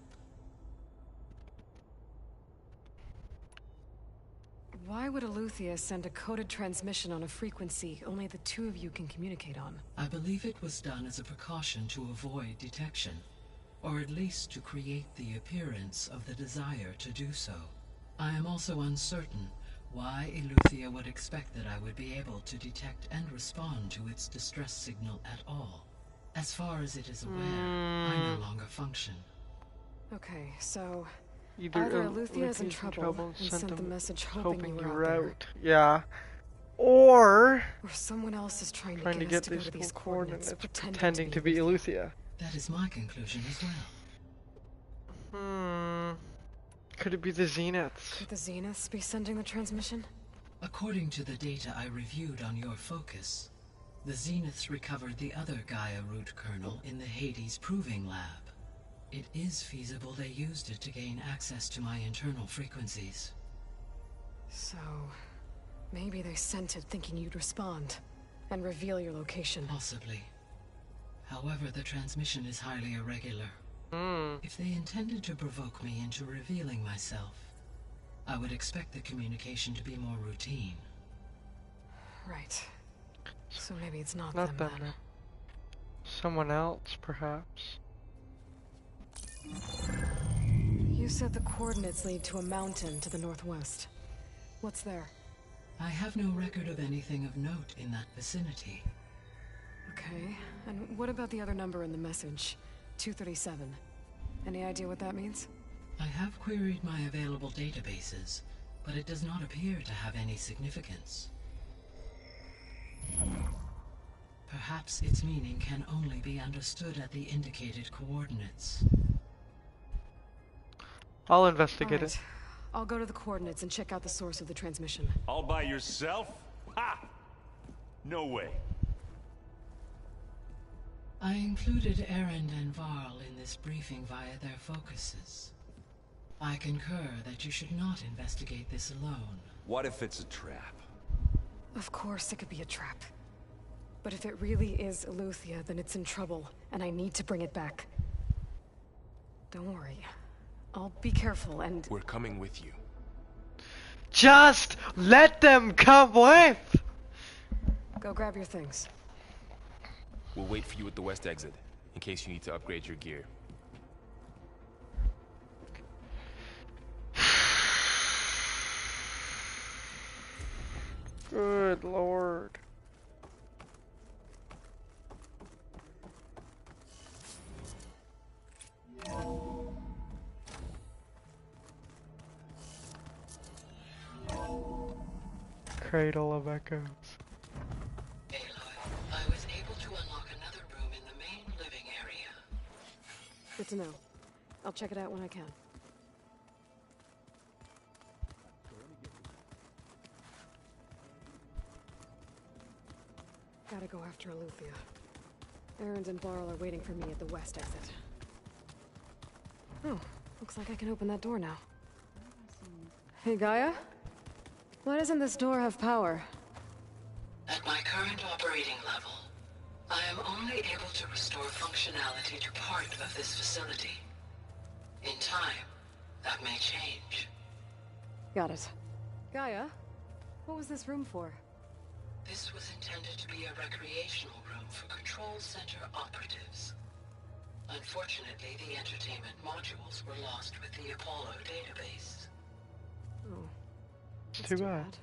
Why would Aletheia send a coded transmission on a frequency only the two of you can communicate on? I believe it was done as a precaution to avoid detection, or at least to create the appearance of the desire to do so. I am also uncertain why Aletheia would expect that I would be able to detect and respond to its distress signal at all. As far as it is aware, I no longer function. Okay, so Either Aletheia is in trouble and sent the message hoping you were out there. Yeah. Or someone else is trying to get us to these coordinates pretending to be Aletheia. That is my conclusion as well. Could it be the Zeniths? Could the Zeniths be sending the transmission? According to the data I reviewed on your focus, the Zeniths recovered the other Gaia root kernel in the Hades Proving Lab. It is feasible they used it to gain access to my internal frequencies. So, maybe they sent it thinking you'd respond and reveal your location. Possibly. However, the transmission is highly irregular. If they intended to provoke me into revealing myself, I would expect the communication to be more routine. Right. So maybe it's not them then. Someone else, perhaps. You said the coordinates lead to a mountain to the northwest. What's there? I have no record of anything of note in that vicinity. Okay, and what about the other number in the message? 237. Any idea what that means? I have queried my available databases, but it does not appear to have any significance. Perhaps its meaning can only be understood at the indicated coordinates. I'll investigate it. I'll go to the coordinates and check out the source of the transmission. All by yourself? Ha! No way. I included Erend and Varl in this briefing via their focuses. I concur that you should not investigate this alone. What if it's a trap? Of course it could be a trap. But if it really is Aletheia, then it's in trouble, and I need to bring it back. Don't worry. I'll be careful and... We're coming with you. Just let them come with! Go grab your things. We'll wait for you at the west exit, in case you need to upgrade your gear. Good lord. Cradle of Echoes. I was able to unlock another room in the main living area. Good to know. I'll check it out when I can. Gotta go after Eleuthia. Erend and Varl are waiting for me at the west exit. Oh, looks like I can open that door now. Hey, Gaia? Why doesn't this door have power? At my current operating level, I am only able to restore functionality to part of this facility. In time, that may change. Got it. Gaia, what was this room for? This was intended to be a recreational room for Control Center operatives. Unfortunately, the entertainment modules were lost with the Apollo database. Oh. It's too bad.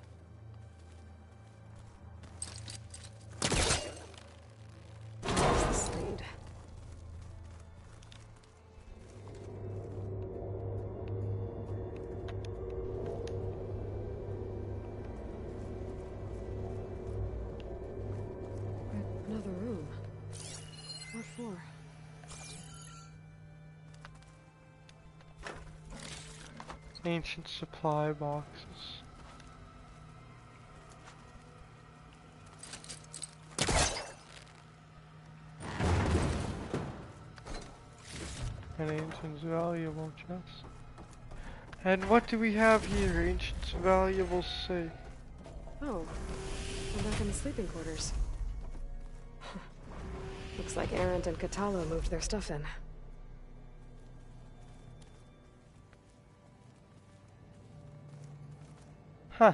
Where's the speed? Another room. What for? Ancient supply boxes. An ancient's valuable chest. And what do we have here? Ancient's valuable safe. Oh, we're back in the sleeping quarters. Looks like Erend and Katalo moved their stuff in. Huh.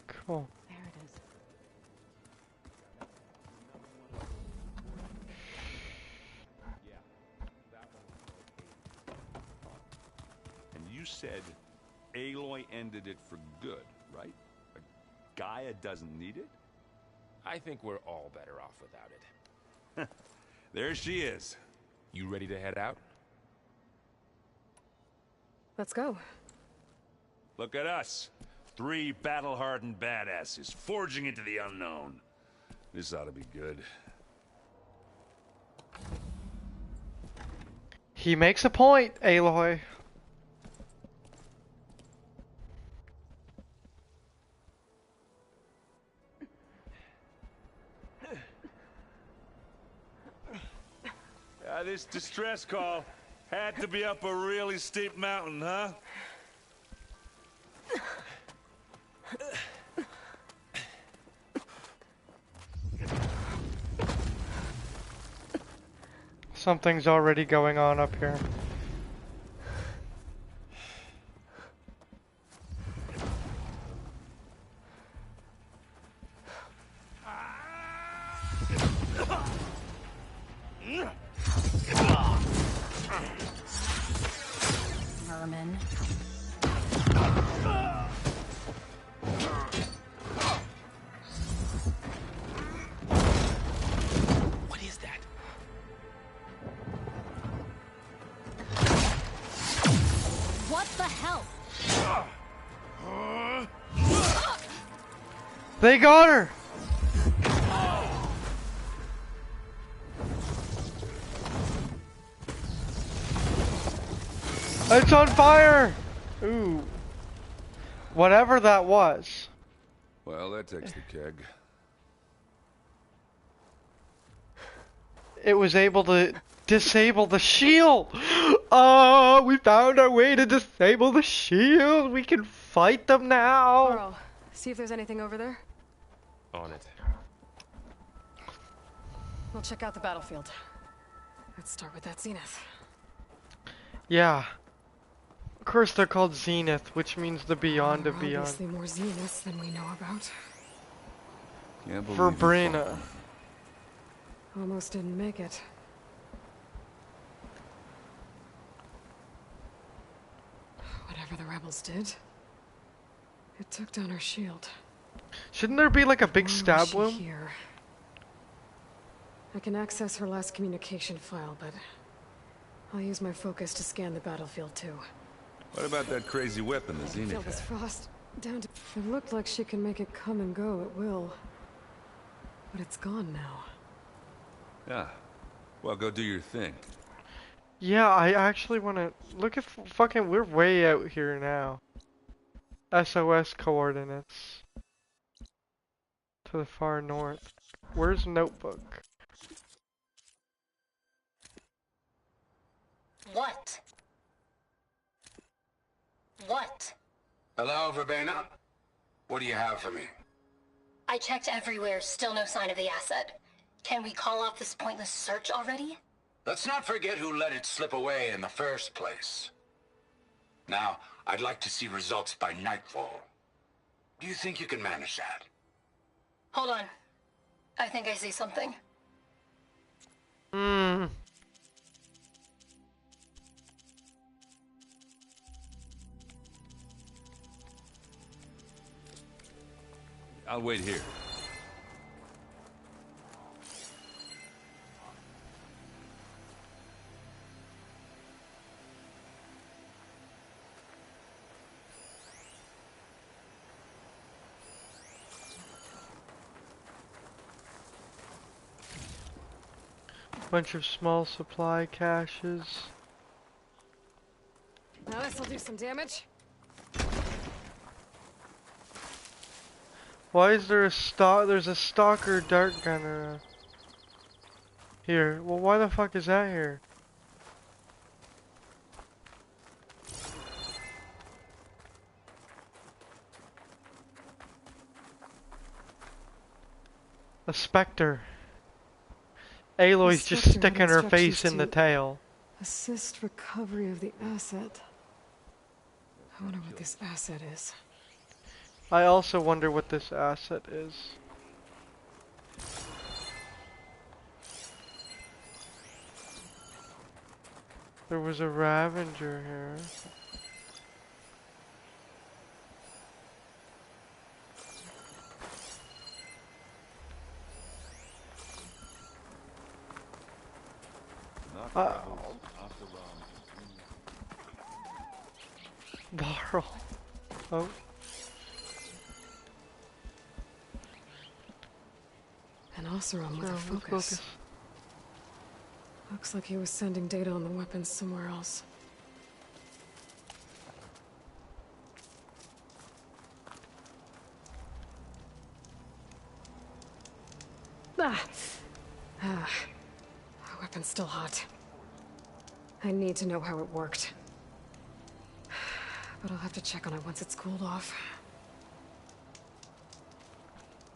Cool. There it is. And you said Aloy ended it for good, right? Like Gaia doesn't need it? I think we're all better off without it. There she is. You ready to head out? Let's go. Look at us. 3 battle-hardened badasses forging into the unknown. This ought to be good. He makes a point, Aloy. This distress call had to be up a really steep mountain, huh? Something's already going on up here. Merman. What is that? What the hell? They got her! It's on fire! Ooh. Whatever that was. Well, that takes the keg. It was able to disable the shield! Oh, we found our way to disable the shield! We can fight them now! Carl, see if there's anything over there. On it. We'll check out the battlefield. Let's start with that zenith. Yeah. Of course, they're called Zenith, which means the beyond of beyond. Obviously more Zeniths than we know about. Can't believe Verbrina. Almost didn't make it. Whatever the rebels did, it took down her shield. Shouldn't there be like a big Why was stab she wound? here? I can access her last communication file, but I'll use my focus to scan the battlefield too. What about that crazy weapon the Feel Zenith this had? frost down to. It looked like she can make it come and go at will, but it's gone now. Yeah. Well, go do your thing. Yeah, I actually want to look at fucking. We're way out here now. SOS coordinates to the far north. Where's Notebook? What? What? Hello, Verbena? What do you have for me? I checked everywhere, still no sign of the asset. Can we call off this pointless search already? Let's not forget who let it slip away in the first place. Now, I'd like to see results by nightfall. Do you think you can manage that? Hold on. I think I see something. Hmm. I'll wait here. Bunch of small supply caches. Now this'll do some damage. Why is there a there's a stalker dart gunner here? Well, why the fuck is that here? A specter. Aloy's just sticking her face in the tail. Assist recovery of the asset. I wonder what this asset is. I also wonder what this asset is. There was a Ravager here. Borrow. Oh. An Oseram with a focus. Looks like he was sending data on the weapons somewhere else. The weapon's still hot. I need to know how it worked. But I'll have to check on it once it's cooled off.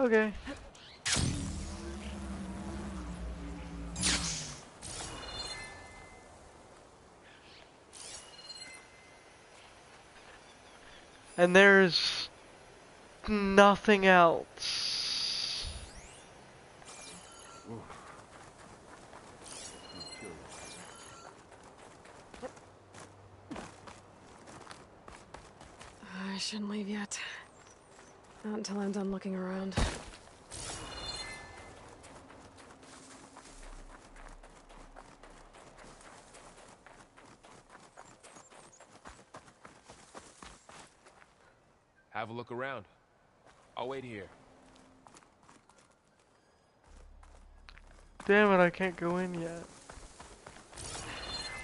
Okay. And there's nothing else. I shouldn't leave yet. Not until I'm done looking around. Have a look around. I'll wait here. Damn it, I can't go in yet.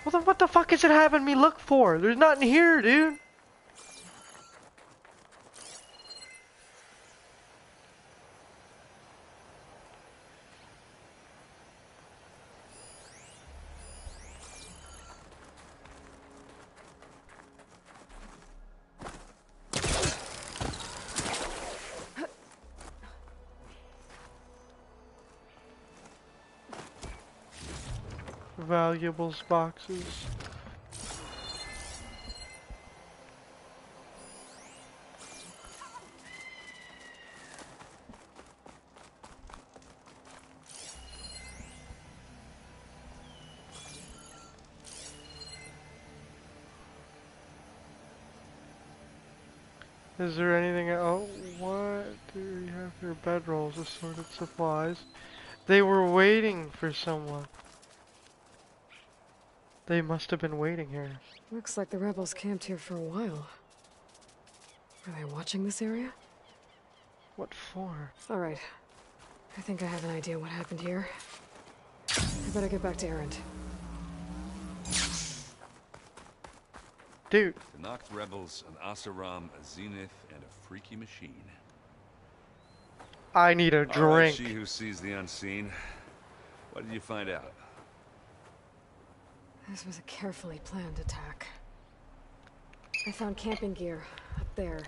Well, then what the fuck is it having me look for? There's nothing here, dude. Valuables boxes. Is there anything? Oh, what do we have here? Bedrolls, assorted supplies. They were waiting for someone. They must have been waiting here. Looks like the rebels camped here for a while. Are they watching this area? What for? Alright. I think I have an idea what happened here. I better get back to Erend. Dude. The Noct rebels, an Asaram, a Zenith, and a freaky machine. I need a All right, drink. she who sees the unseen. What did you find out? This was a carefully planned attack. I found camping gear up there.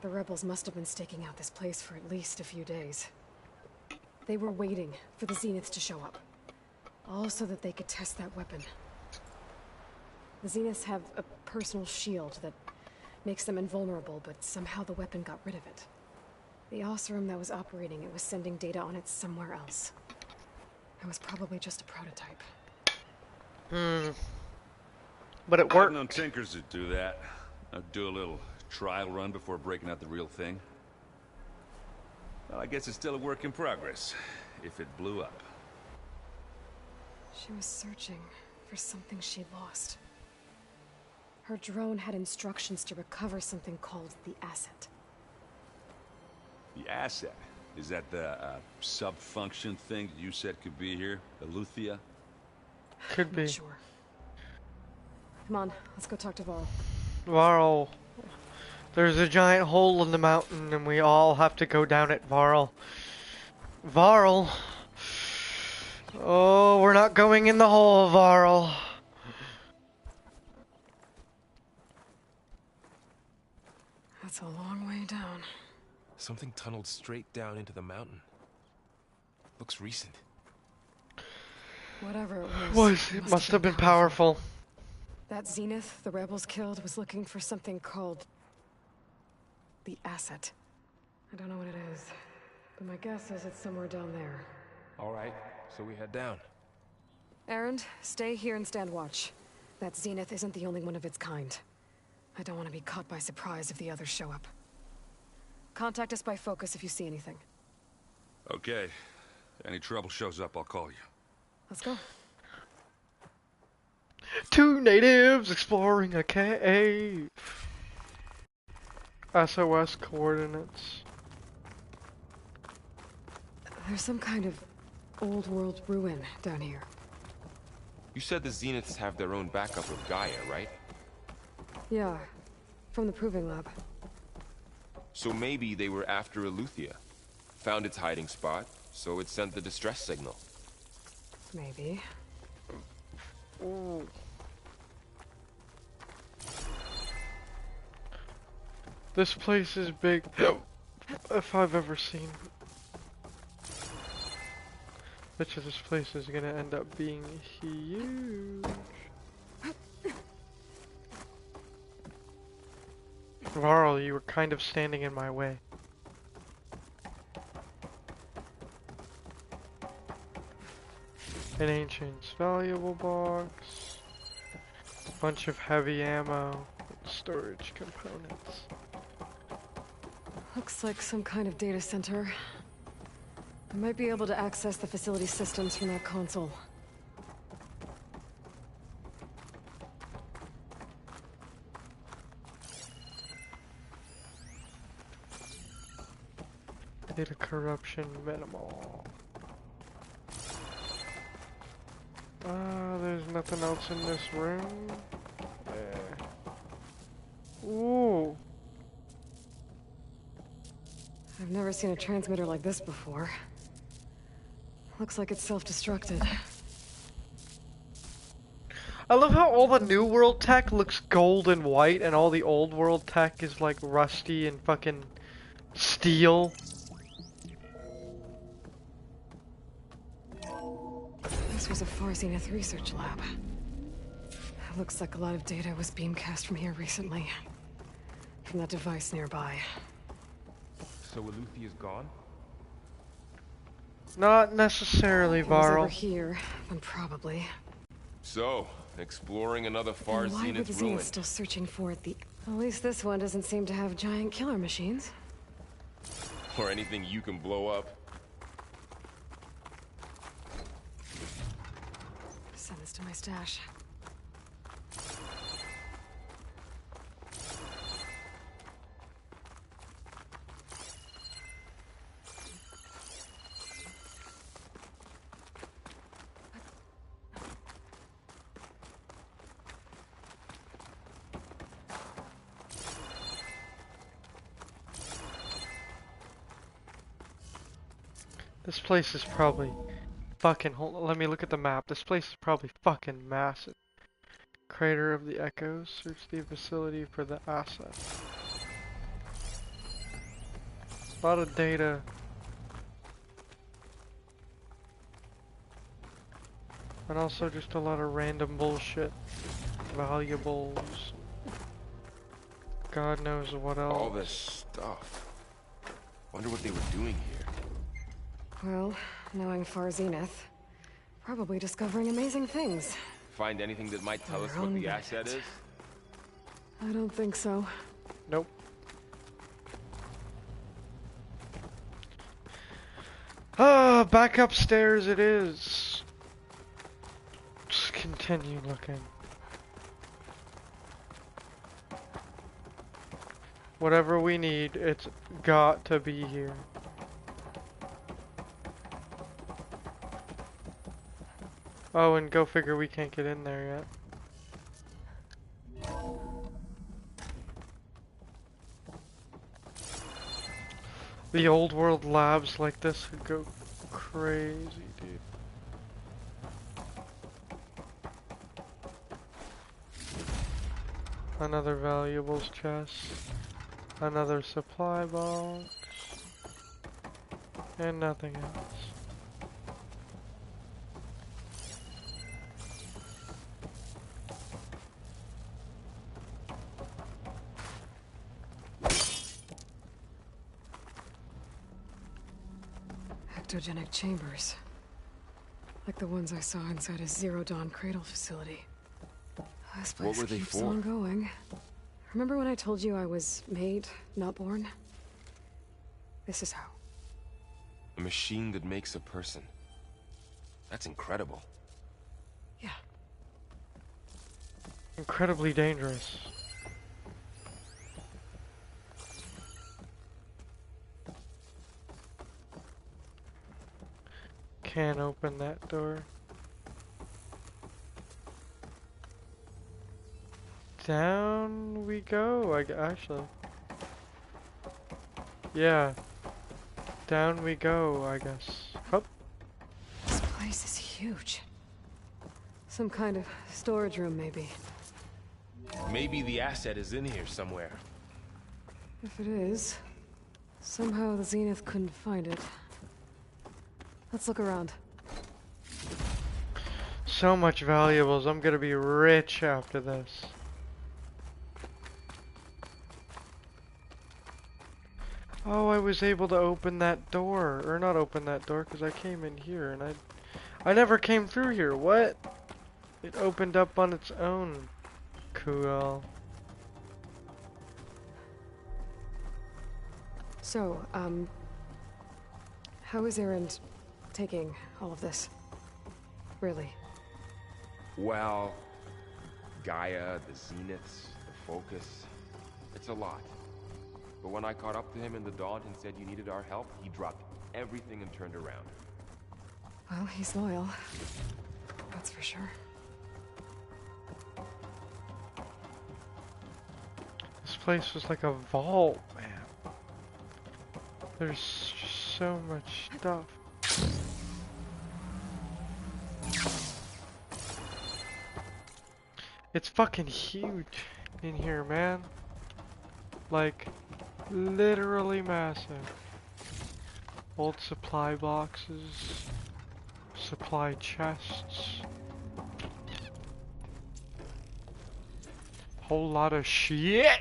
The rebels must have been staking out this place for at least a few days. They were waiting for the Zeniths to show up. All so that they could test that weapon. The Zeniths have a personal shield that makes them invulnerable, but somehow the weapon got rid of it. The Oseram that was operating it was sending data on it somewhere else. It was probably just a prototype. But it worked. I've known tinkers that do that. I'd do a little trial run before breaking out the real thing. Well, I guess it's still a work in progress, if it blew up. She was searching for something she lost. Her drone had instructions to recover something called the asset. The asset? Is that the sub-function thing that you said could be here? Eleuthia? Could be. Sure. Come on, let's go talk to Varl. Varl. There's a giant hole in the mountain and we all have to go down it, Varl. Varl. Oh, we're not going in the hole, Varl. That's a long way down. Something tunneled straight down into the mountain. Looks recent. Whatever it was, It must have been powerful. That Zenith the rebels killed was looking for something called the asset. I don't know what it is, but my guess is it's somewhere down there. All right, so we head down. Erend, stay here and stand watch. That Zenith isn't the only one of its kind. I don't want to be caught by surprise if the others show up. Contact us by focus if you see anything. Okay. Any trouble shows up, I'll call you. Let's go. 2 natives exploring a cave. SOS coordinates. There's some kind of old world ruin down here. You said the Zeniths have their own backup of Gaia, right? Yeah, from the proving lab. So maybe they were after Eleuthia. Found its hiding spot, so it sent the distress signal. Maybe. Ooh. This place is big. If I've ever seen. Bet you this place is gonna end up being huge. Varl, you were kind of standing in my way. An ancient's valuable box. A bunch of heavy ammo. Storage components. Looks like some kind of data center. I might be able to access the facility systems from that console. Data corruption minimal. There's nothing else in this room. Ooh. I've never seen a transmitter like this before. Looks like it's self-destructed. I love how all the new world tech looks gold and white and all the old world tech is like rusty and fucking steel. This was a Far Zenith research lab. It looks like a lot of data was beamcast from here recently. From that device nearby. So Eleuthea's gone? Not necessarily, If it was Varl. over here, then probably. So, exploring another Far Then why were Zenith the ruin. Zeniths still searching for the At least this one doesn't seem to have giant killer machines. Or anything you can blow up. Send this to my stash. This place is probably fucking, hold on, let me look at the map. This place is probably fucking massive. Crater of the Echoes. Search the facility for the asset. A lot of data. And also just a lot of random bullshit. Valuables. God knows what else. All this stuff. Wonder what they were doing here. Well, knowing Far Zenith, probably discovering amazing things. Find anything that might tell us what the asset is? I don't think so. Nope. Ah, back upstairs it is. Just continue looking. Whatever we need, it's got to be here. Oh, and go figure we can't get in there yet. The old world labs like this could go crazy, dude. Another valuables chest. Another supply box. And nothing else. Ectogenic chambers. Like the ones I saw inside a Zero Dawn cradle facility. This place What were they keeps for? on going. Remember when I told you I was made, not born? This is how. A machine that makes a person. That's incredible. Yeah. Incredibly dangerous. Can't open that door. Down we go, actually. Yeah. Down we go, I guess. Hup. This place is huge. Some kind of storage room, maybe. Maybe the asset is in here somewhere. If it is, somehow the Zenith couldn't find it. Let's look around. So much valuables. I'm gonna be rich after this. Oh, I was able to open that door. Or not open that door, because I came in here and I never came through here. What? It opened up on its own. Cool. So, how is Erend taking all of this? Really? Well, Gaia, the Zeniths, the Focus. It's a lot. But when I caught up to him in the Dawn and said you needed our help, he dropped everything and turned around. Well, he's loyal. That's for sure. This place was like a vault, man. There's so much stuff. It's fucking huge in here, man. Like, literally massive. Old supply boxes. Supply chests. Whole lot of shit!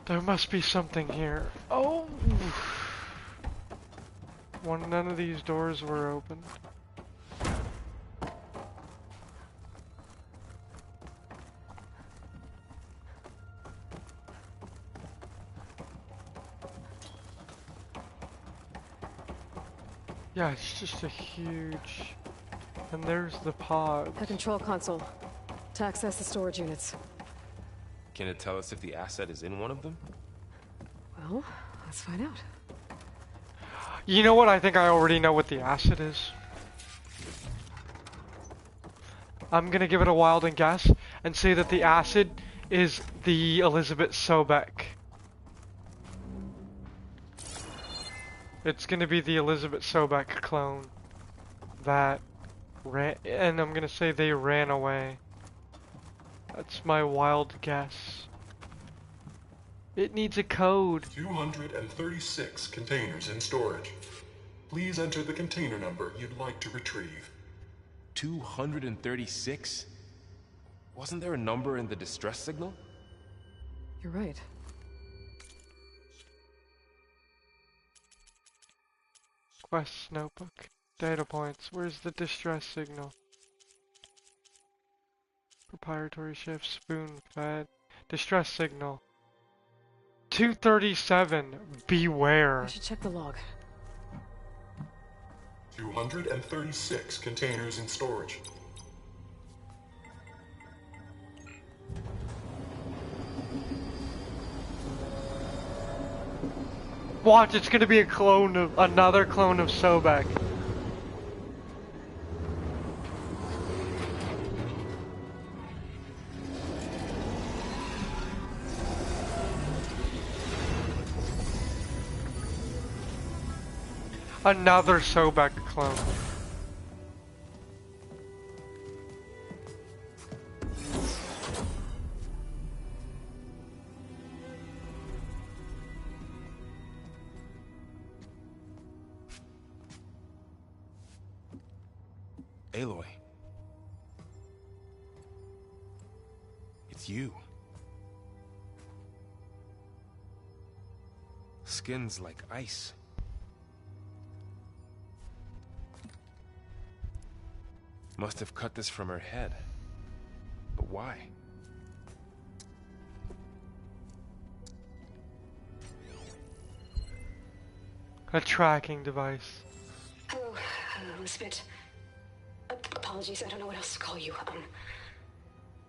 There must be something here. Oh! None of these doors were open. Yeah, it's just a huge... And there's the pod. The control console. To access the storage units. Can it tell us if the asset is in one of them? Well, let's find out. You know what? I think I already know what the asset is. I'm gonna give it a wild and guess and say that the acid is the Elizabeth Sobek. It's gonna be the Elizabeth Sobek clone that ran, and I'm gonna say they ran away. That's my wild guess. It needs a code. 236 containers in storage. Please enter the container number you'd like to retrieve. 236? Wasn't there a number in the distress signal? You're right. Quest notebook. Data points. Where's the distress signal? Proprietary shift. Spoon fed. Distress signal. 237. Beware. I should check the log. 236 containers in storage. Watch, it's gonna be a clone of another clone of Sobek. Another Sobek clone. Aloy. It's you. Skin's like ice. Must have cut this from her head. But why? A tracking device. Hello, Elizabeth. Apologies, I don't know what else to call you.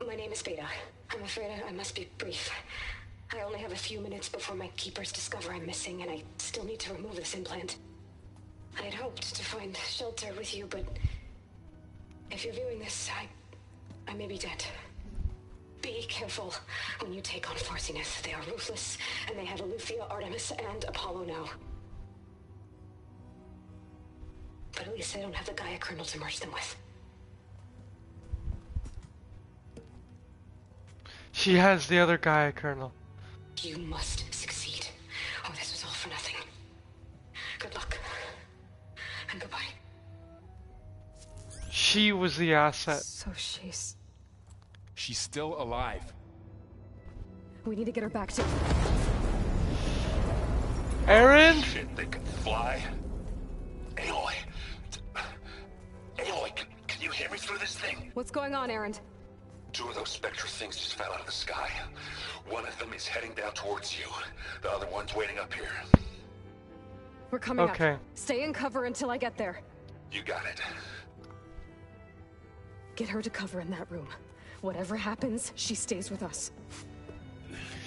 My name is Beta. I'm afraid I must be brief. I only have a few minutes before my keepers discover I'm missing, and I still need to remove this implant. I had hoped to find shelter with you, but if you're viewing this, I may be dead. Be careful when you take on Farsineth. They are ruthless, and they have Eleuthia, Artemis, and Apollo now. But at least they don't have the Gaia kernel to merge them with. She has the other Gaia kernel. You must succeed, or this was all for nothing. Good luck. And goodbye. She was the asset. So she's still alive. We need to get her back to... Aaron? Shit, they can fly. Aloy. Aloy, can you hear me through this thing? What's going on, Aaron? Two of those Spectre things just fell out of the sky. One of them is heading down towards you. The other one's waiting up here. We're coming Okay. up. Stay in cover until I get there. You got it. Get her to cover in that room. Whatever happens, she stays with us.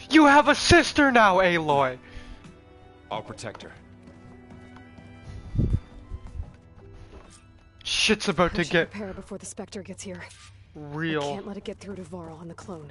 You have a sister now, Aloy! I'll protect her. Shit's about to get Prepare before the Spectre gets here. real. I can't let it get through to Varl and the clone.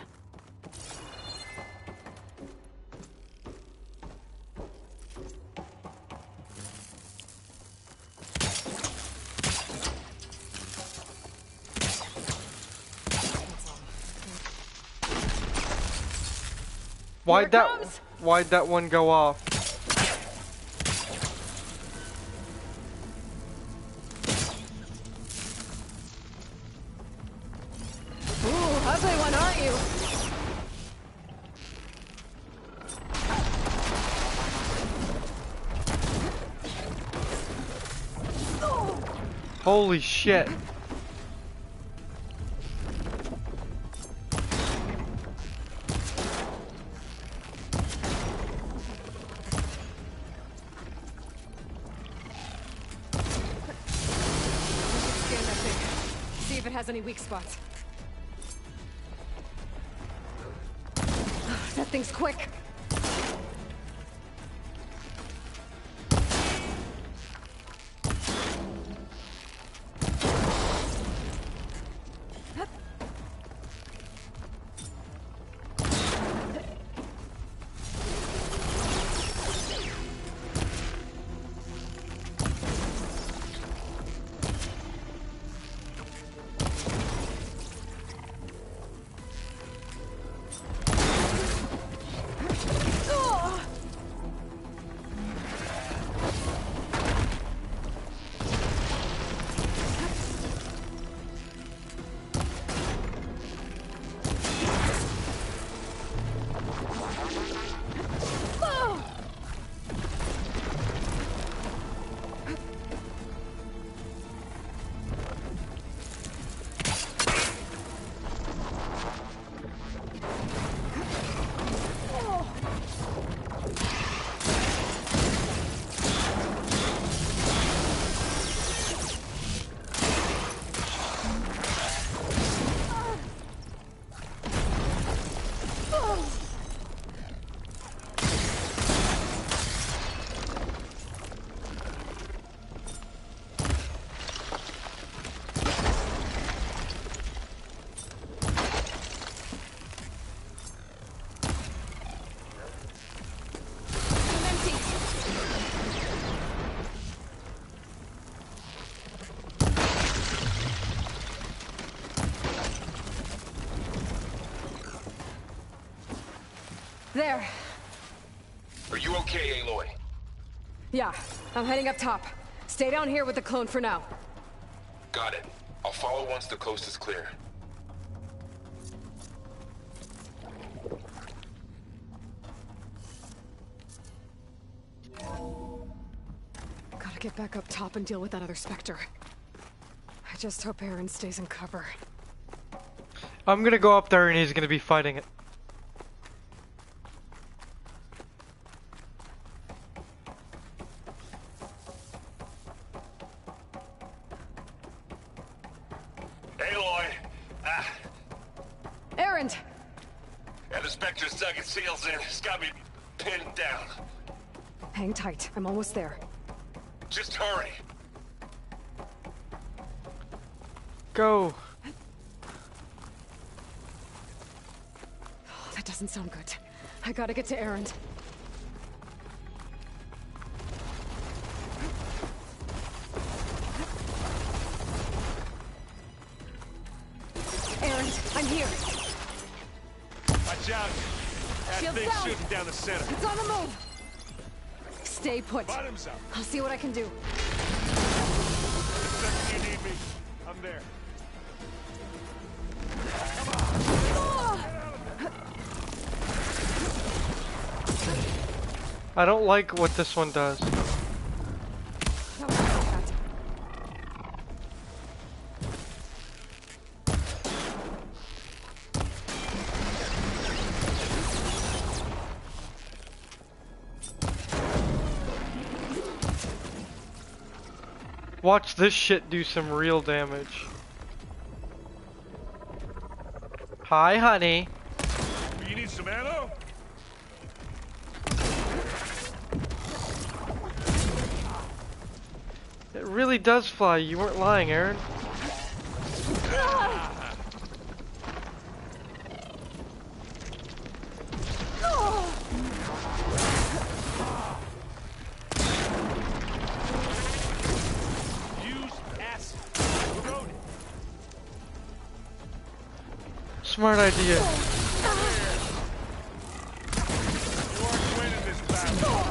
Why'd that one go off? Ooh, ugly one, aren't you? Holy shit. Scan that thing. See if it has any weak spots. That thing's quick. There. Are you okay, Aloy? Yeah, I'm heading up top. Stay down here with the clone for now. Got it. I'll follow once the coast is clear. Gotta get back up top and deal with that other Spectre. I just hope Aaron stays in cover. I'm gonna go up there and he's gonna be fighting it. Aloy! Aaron! Yeah, the Spectre's dug its heels in. It's got me pinned down. Hang tight. I'm almost there. Just hurry. Go. Oh, that doesn't sound good. I gotta get to Aaron. Aaron, I'm here. Watch out. That Shields thing's down. shooting down the center. It's on the move. Stay put. Bottoms up. I'll see what I can do. The second you need me, I'm there. I don't like what this one does. Watch this shit do some real damage. Hi, honey. You need some ammo? It really does fly. You weren't lying, Aaron. Smart idea. You aren't winning this battle.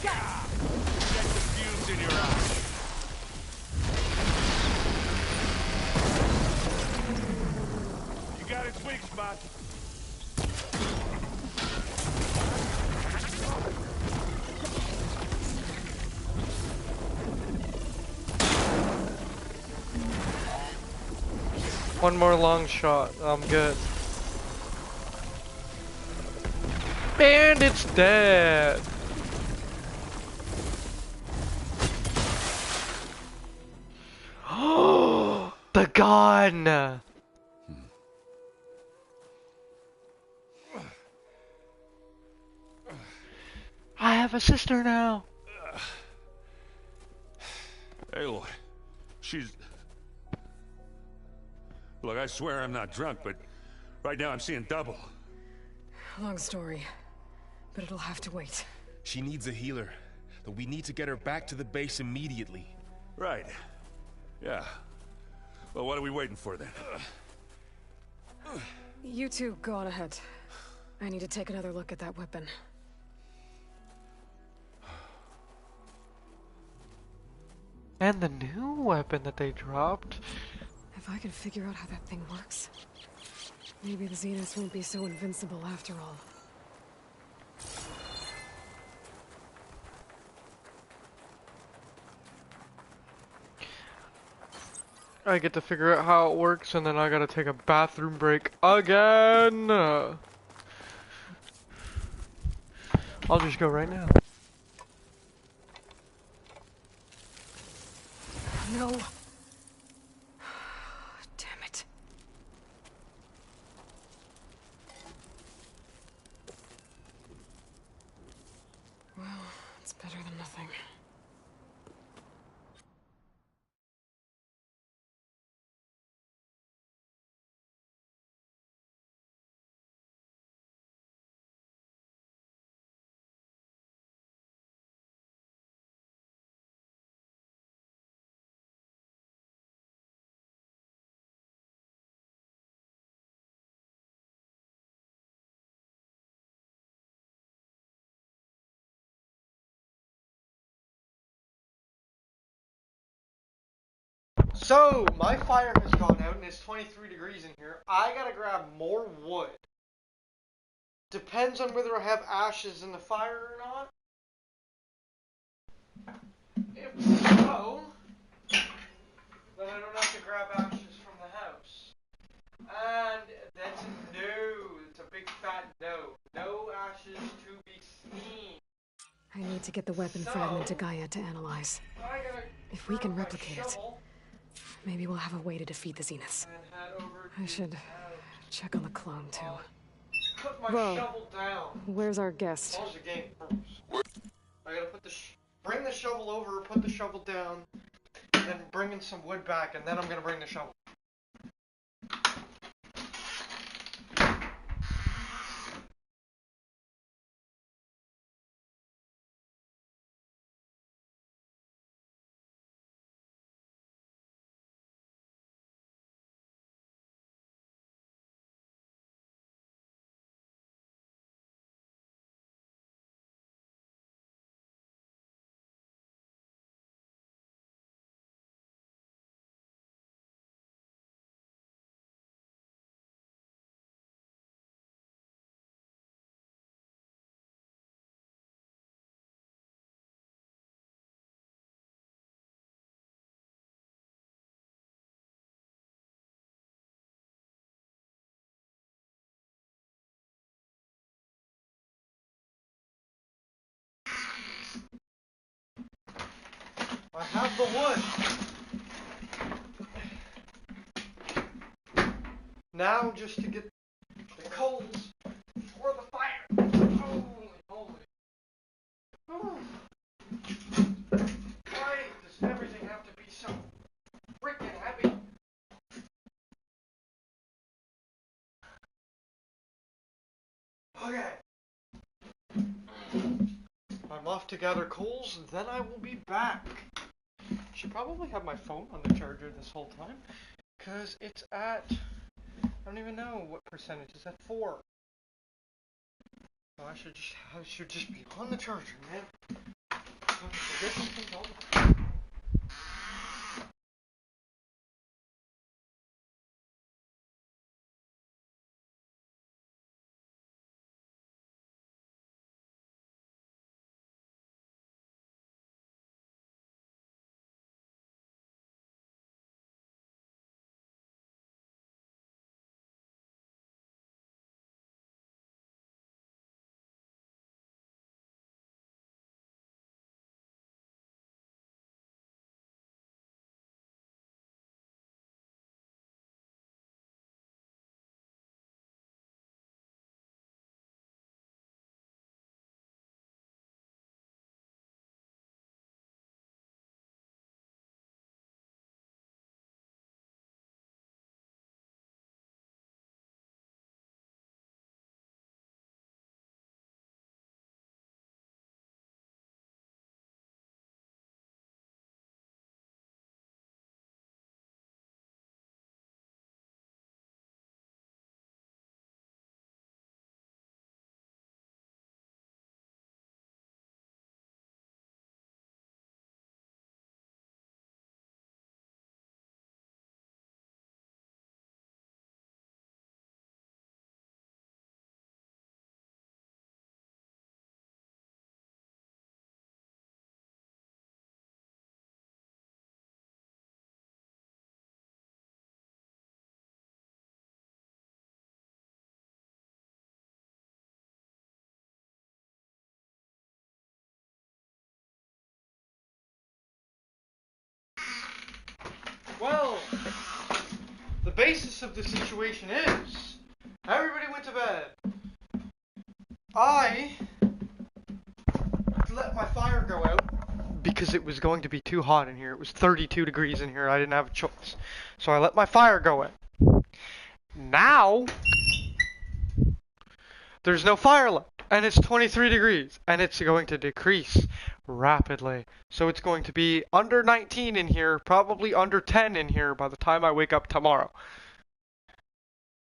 Get the fuse in your eye. weak spot. One more long shot. I'm good. Bandit's dead. Oh, the gun. I have a sister now. Aloy, she's... Look, I swear I'm not drunk, but right now I'm seeing double. Long story, but it'll have to wait. She needs a healer, but we need to get her back to the base immediately. Right. Yeah. Well, what are we waiting for then? You two go on ahead. I need to take another look at that weapon. And the new weapon that they dropped. If I can figure out how that thing works, maybe the Zeniths won't be so invincible after all. I get to figure out how it works, and then I gotta take a bathroom break again. I'll just go right now. No. Damn it. Well, it's better than nothing. So, my fire has gone out and it's 23 degrees in here. I gotta grab more wood. Depends on whether I have ashes in the fire or not. If so, then I don't have to grab ashes from the house. And that's a no. It's a big fat no. No ashes to be seen. I need to get the weapon fragment to Gaia to analyze. If we can replicate it, maybe we'll have a way to defeat the Zeniths. I should check on the clone, too. Put my Whoa. shovel down. Where's our guest? Pause the game first. I gotta put the bring the shovel over, put the shovel down, then bring in some wood back, and then I'm gonna bring the shovel. I have the wood. Now just to get the coals for the fire. Holy moly. Whew. Why does everything have to be so freaking heavy? Okay. I'm off to gather coals, and then I will be back. Should probably have my phone on the charger this whole time, because it's at, I don't even know what percentage, it's at 4. So I should just be on the charger, man. I forget these things all the time. Well, the basis of the situation is everybody went to bed. I let my fire go out because it was going to be too hot in here. It was 32 degrees in here. I didn't have a choice. So I let my fire go out. Now, there's no fire left. And it's 23 degrees. And it's going to decrease rapidly. So it's going to be under 19 in here, probably under 10 in here by the time I wake up tomorrow.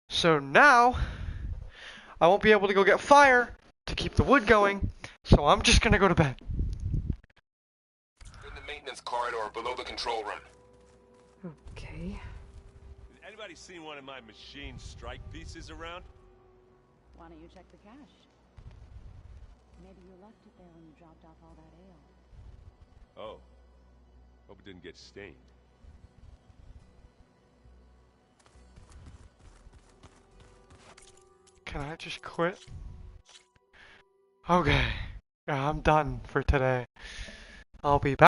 So now, I won't be able to go get fire to keep the wood going. So I'm just going to go to bed. In the maintenance corridor below the control room. Okay. Anybody seen one of my machine strike pieces around? Why don't you check the cache? Maybe you left it there when you dropped off all that ale. Oh. Hope it didn't get stained. Can I just quit? Okay. I'm done for today. I'll be back.